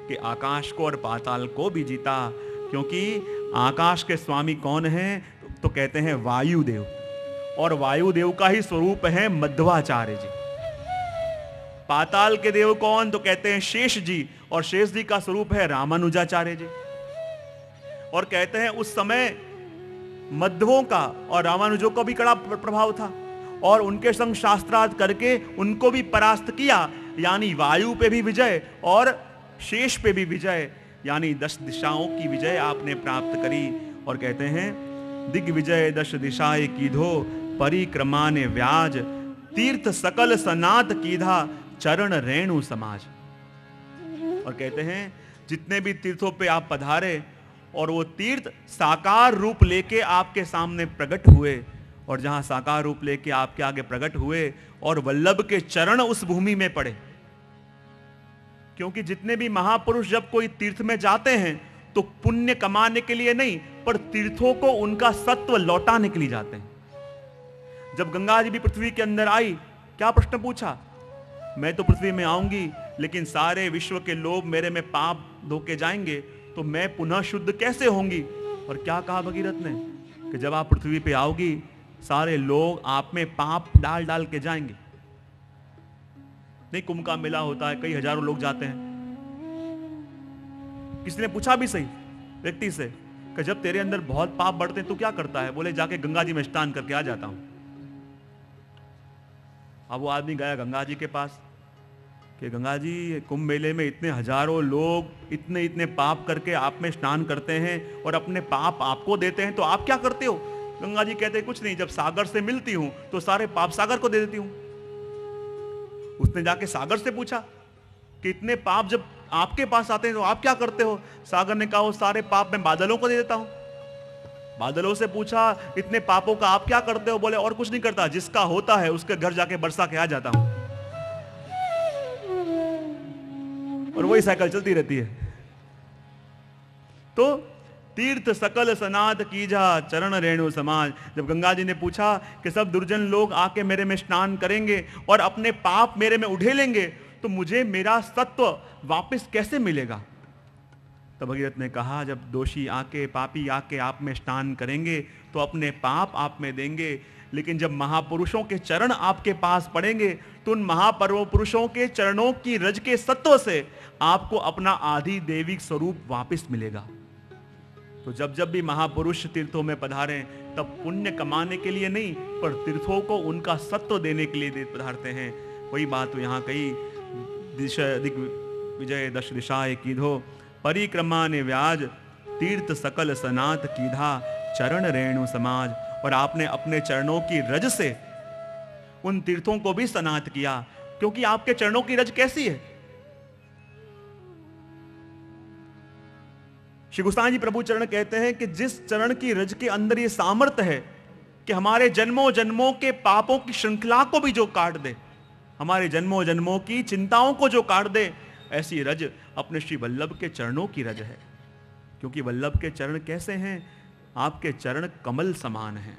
कि आकाश को और पाताल को भी जीता, क्योंकि आकाश के स्वामी कौन हैं? तो कहते हैं वायुदेव, और वायुदेव का ही स्वरूप है मध्वाचार्य जी। पाताल के देव कौन? तो कहते हैं शेष जी, और शेष जी का स्वरूप है रामानुजाचार्य जी। और कहते हैं उस समय मध्वों का और रामानुजों का भी कड़ा प्रभाव था, और उनके संग शास्त्रार्थ करके उनको भी परास्त किया, यानी वायु पे भी विजय और शेष पे भी विजय, यानी 10 दिशाओं की विजय आपने प्राप्त करी। और कहते हैं दिग्विजय 10 दिशाएं कीधो परिक्रमा ने व्याज, तीर्थ सकल सनाथ कीधा चरण रेणु समाज। और कहते हैं जितने भी तीर्थों पे आप पधारे और वो तीर्थ साकार रूप लेके आपके सामने प्रकट हुए, और जहां साकार रूप लेके आपके आगे प्रकट हुए और वल्लभ के चरण उस भूमि में पड़े। क्योंकि जितने भी महापुरुष जब कोई तीर्थ में जाते हैं तो पुण्य कमाने के लिए नहीं, पर तीर्थों को उनका सत्व लौटाने के लिए जाते हैं। जब गंगा जी भी पृथ्वी के अंदर आई, क्या प्रश्न पूछा? मैं तो पृथ्वी में आऊंगी, लेकिन सारे विश्व के लोग मेरे में पाप धोके जाएंगे, तो मैं पुनः शुद्ध कैसे होंगी? और क्या कहा भगीरथ ने कि जब आप पृथ्वी पे आओगी, सारे लोग आप में पाप डाल डाल के जाएंगे। नहीं, कुंभ का मेला होता है, कई हजारों लोग जाते हैं। किसी ने पूछा भी सही व्यक्ति से कि जब तेरे अंदर बहुत पाप बढ़ते हैं तो क्या करता है? बोले जाके गंगा जी में स्नान करके आ जाता हूं। अब वो आदमी गया गंगा जी के पास कि गंगा जी, कुंभ मेले में इतने हजारों लोग इतने इतने पाप करके आप में स्नान करते हैं और अपने पाप आपको देते हैं, तो आप क्या करते हो? गंगा जी कहते हैं कुछ नहीं, जब सागर से मिलती हूं तो सारे पाप सागर को दे देती हूं। उसने जाके सागर से पूछा कि इतने पाप जब आपके पास आते हैं तो आप क्या करते हो? सागर ने कहा वो सारे पाप मैं बादलों को दे देता हूं। बादलों से पूछा इतने पापों का आप क्या करते हो? बोले और कुछ नहीं करता, जिसका होता है उसके घर जाके बरसा के आ जाता हूं। और वही साइकिल चलती रहती है। तो तीर्थ सकल सनाथ कीजा चरण रेणु समाज। जब गंगा जी ने पूछा कि सब दुर्जन लोग आके मेरे में स्नान करेंगे और अपने पाप मेरे में उठेलेंगे, तो मुझे मेरा सत्व वापस कैसे मिलेगा? तो भगीरथ ने कहा जब दोषी आके, पापी आके आप में स्नान करेंगे तो अपने पाप आप में देंगे, लेकिन जब महापुरुषों के चरण आपके पास पड़ेंगे तो उन महापुरुषों के चरणों की रज के सत्व से आपको अपना आदि दैविक स्वरूप वापस मिलेगा। तो जब जब भी महापुरुष तीर्थों में पधारें तब पुण्य कमाने के लिए नहीं, पर तीर्थों को उनका सत्व देने के लिए पधारते हैं। वही बात तो यहाँ कही, दिग्विजय दश दिशाए कीधो, परिक्रमा ने व्याज, तीर्थ सकल सनात कीधा, चरण रेणु समाज। और आपने अपने चरणों की रज से उन तीर्थों को भी सनात किया, क्योंकि आपके चरणों की रज कैसी है? श्री गोस्वामी जी प्रभु चरण कहते हैं कि जिस चरण की रज के अंदर ये सामर्थ्य है कि हमारे जन्मों जन्मों के पापों की श्रृंखला को भी जो काट दे, हमारे जन्मों जन्मों की चिंताओं को जो काट दे, ऐसी रज अपने श्री वल्लभ के चरणों की रज है। क्योंकि वल्लभ के चरण कैसे हैं? आपके चरण कमल समान हैं।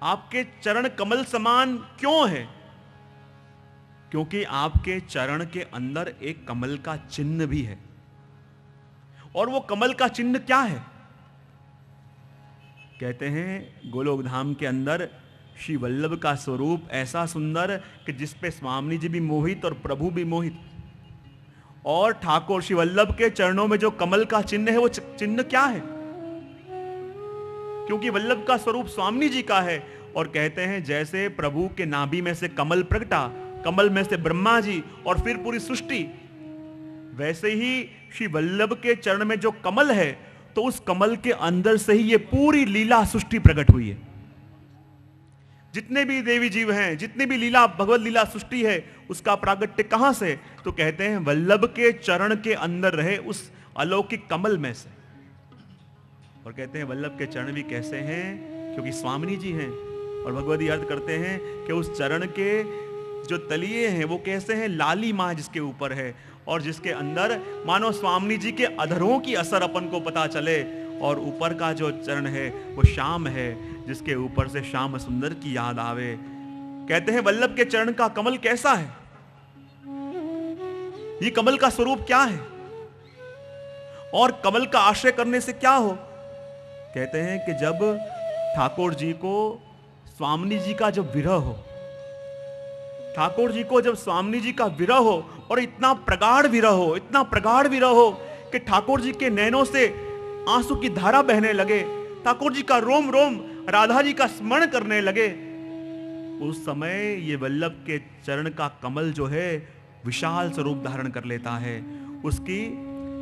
आपके चरण कमल समान क्यों है? क्योंकि आपके चरण के अंदर एक कमल का चिन्ह भी है। और वो कमल का चिन्ह क्या है? कहते हैं गोलोक धाम के अंदर श्री वल्लभ का स्वरूप ऐसा सुंदर कि जिसपे स्वामी जी भी मोहित और प्रभु भी मोहित। और ठाकुर श्री वल्लभ के चरणों में जो कमल का चिन्ह है, वो चिन्ह क्या है? क्योंकि वल्लभ का स्वरूप स्वामी जी का है। और कहते हैं जैसे प्रभु के नाभि में से कमल प्रगटा, कमल में से ब्रह्मा जी और फिर पूरी सृष्टि, वैसे ही श्री वल्लभ के चरण में जो कमल है, तो उस कमल के अंदर से ही ये पूरी लीला सृष्टि प्रकट हुई है। जितने भी देवी जीव हैं, जितनी भी लीला भगवत लीला सृष्टि है, उसका प्रागट्य कहां से? तो कहते हैं वल्लभ के चरण के अंदर रहे उस अलौकिक कमल में से। और कहते हैं वल्लभ के चरण भी कैसे हैं? क्योंकि स्वामिनी जी हैं। और भगवती अर्थ करते हैं कि उस चरण के जो तलिए हैं वो कैसे हैं? लाली माँ जिसके ऊपर है, और जिसके अंदर मानो स्वामिनी जी के अधरों की असर अपन को पता चले। और ऊपर का जो चरण है वो श्याम है, जिसके ऊपर से श्याम सुंदर की याद आवे। कहते हैं वल्लभ के चरण का कमल कैसा है? ये कमल का स्वरूप क्या है? और कमल का आश्रय करने से क्या हो? कहते हैं कि जब ठाकुर जी को स्वामिनी जी का जब विरह हो, ठाकुर जी को जब स्वामिनी जी का विरह हो, और इतना प्रगाढ़ विरह हो, इतना प्रगाढ़ विरह हो कि ठाकुर जी के नैनों से आंसू की धारा बहने लगे, ठाकुर जी का रोम रोम राधा जी का स्मरण करने लगे, उस समय ये वल्लभ के चरण का कमल जो है विशाल स्वरूप धारण कर लेता है। उसकी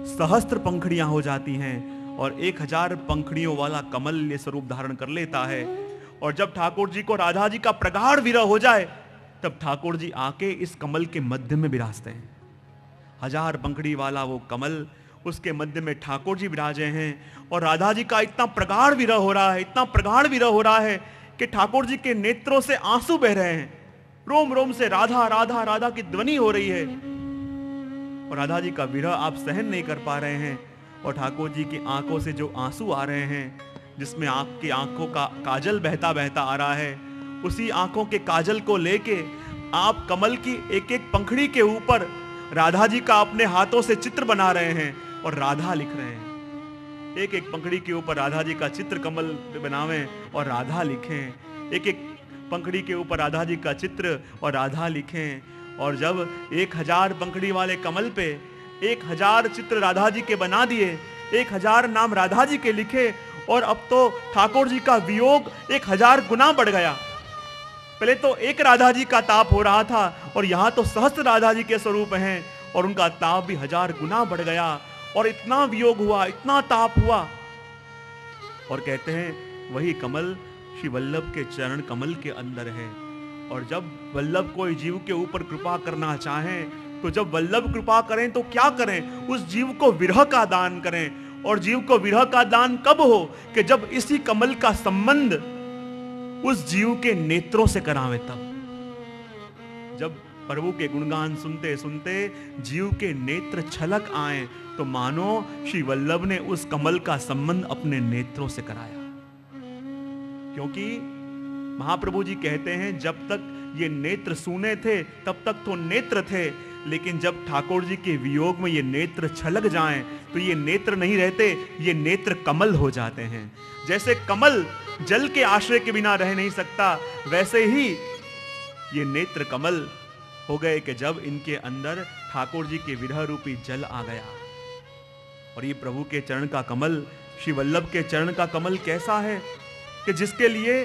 सहस्त्र पंखड़ियां हो जाती हैं और 1000 पंखड़ियों वाला कमल ये स्वरूप धारण कर लेता है। और जब ठाकुर जी को राधा जी का प्रगाढ़ विरह हो जाए, तब ठाकुर जी आके इस कमल के मध्य में विराजते हैं। 1000 पंखड़ी वाला वो कमल, उसके मध्य में ठाकुर जी विराजे हैं। और राधा जी का इतना प्रगाढ़ विरह हो रहा है, इतना प्रगाढ़ विरह हो रहा है कि ठाकुर जी के नेत्रों से आंसू बह रहे हैं। रोम रोम से राधा राधा राधा की ध्वनि हो रही है। और राधा जी का विरह आप सहन नहीं कर पा रहे हैं। और ठाकुर जी की आंखों से जो आंसू आ रहे हैं, जिसमें आपकी आंखों का काजल बहता बहता आ रहा है, उसी आंखों के काजल को लेके आप कमल की एक एक पंखड़ी के ऊपर राधा जी का अपने हाथों से चित्र बना रहे हैं और राधा लिख रहे हैं। एक एक पंखड़ी के ऊपर राधा जी का चित्र कमल पे बनावें और राधा लिखें। एक एक पंखड़ी के ऊपर राधा जी का चित्र और राधा लिखें। और जब 1000 पंखड़ी वाले कमल पे 1000 चित्र राधा जी के बना दिए, 1000 नाम राधा जी के लिखे, और अब तो ठाकुर जी का वियोग 1000 गुना बढ़ गया। पहले तो एक राधा जी का ताप हो रहा था, और यहां तो सहस्त्र राधा जी के स्वरूप हैं, और उनका ताप भी 1000 गुना बढ़ गया। और इतना वियोग हुआ, इतना ताप हुआ। और कहते हैं वही कमल श्री वल्लभ के चरण कमल के अंदर है। और जब वल्लभ कोई जीव के ऊपर कृपा करना चाहें, तो जब वल्लभ कृपा करें तो क्या करें? उस जीव को विरह का दान करें। और जीव को विरह का दान कब हो? कि जब इसी कमल का संबंध उस जीव के नेत्रों से करावे। तब जब प्रभु के गुणगान सुनते सुनते जीव के नेत्र छलक आए, तो मानो श्री वल्लभ ने उस कमल का संबंध अपने नेत्रों से कराया। क्योंकि महाप्रभु जी कहते हैं जब तक ये नेत्र सूने थे तब तक तो नेत्र थे, लेकिन जब ठाकुर जी के वियोग में ये नेत्र छलक जाएं तो ये नेत्र नहीं रहते, ये नेत्र कमल हो जाते हैं। जैसे कमल जल के आश्रय के बिना रह नहीं सकता, वैसे ही ये नेत्र कमल हो गए कि जब इनके अंदर ठाकुर जी के विरह रूपी जल आ गया। और ये प्रभु के चरण का कमल, श्री वल्लभ के चरण का कमल कैसा है कि जिसके लिए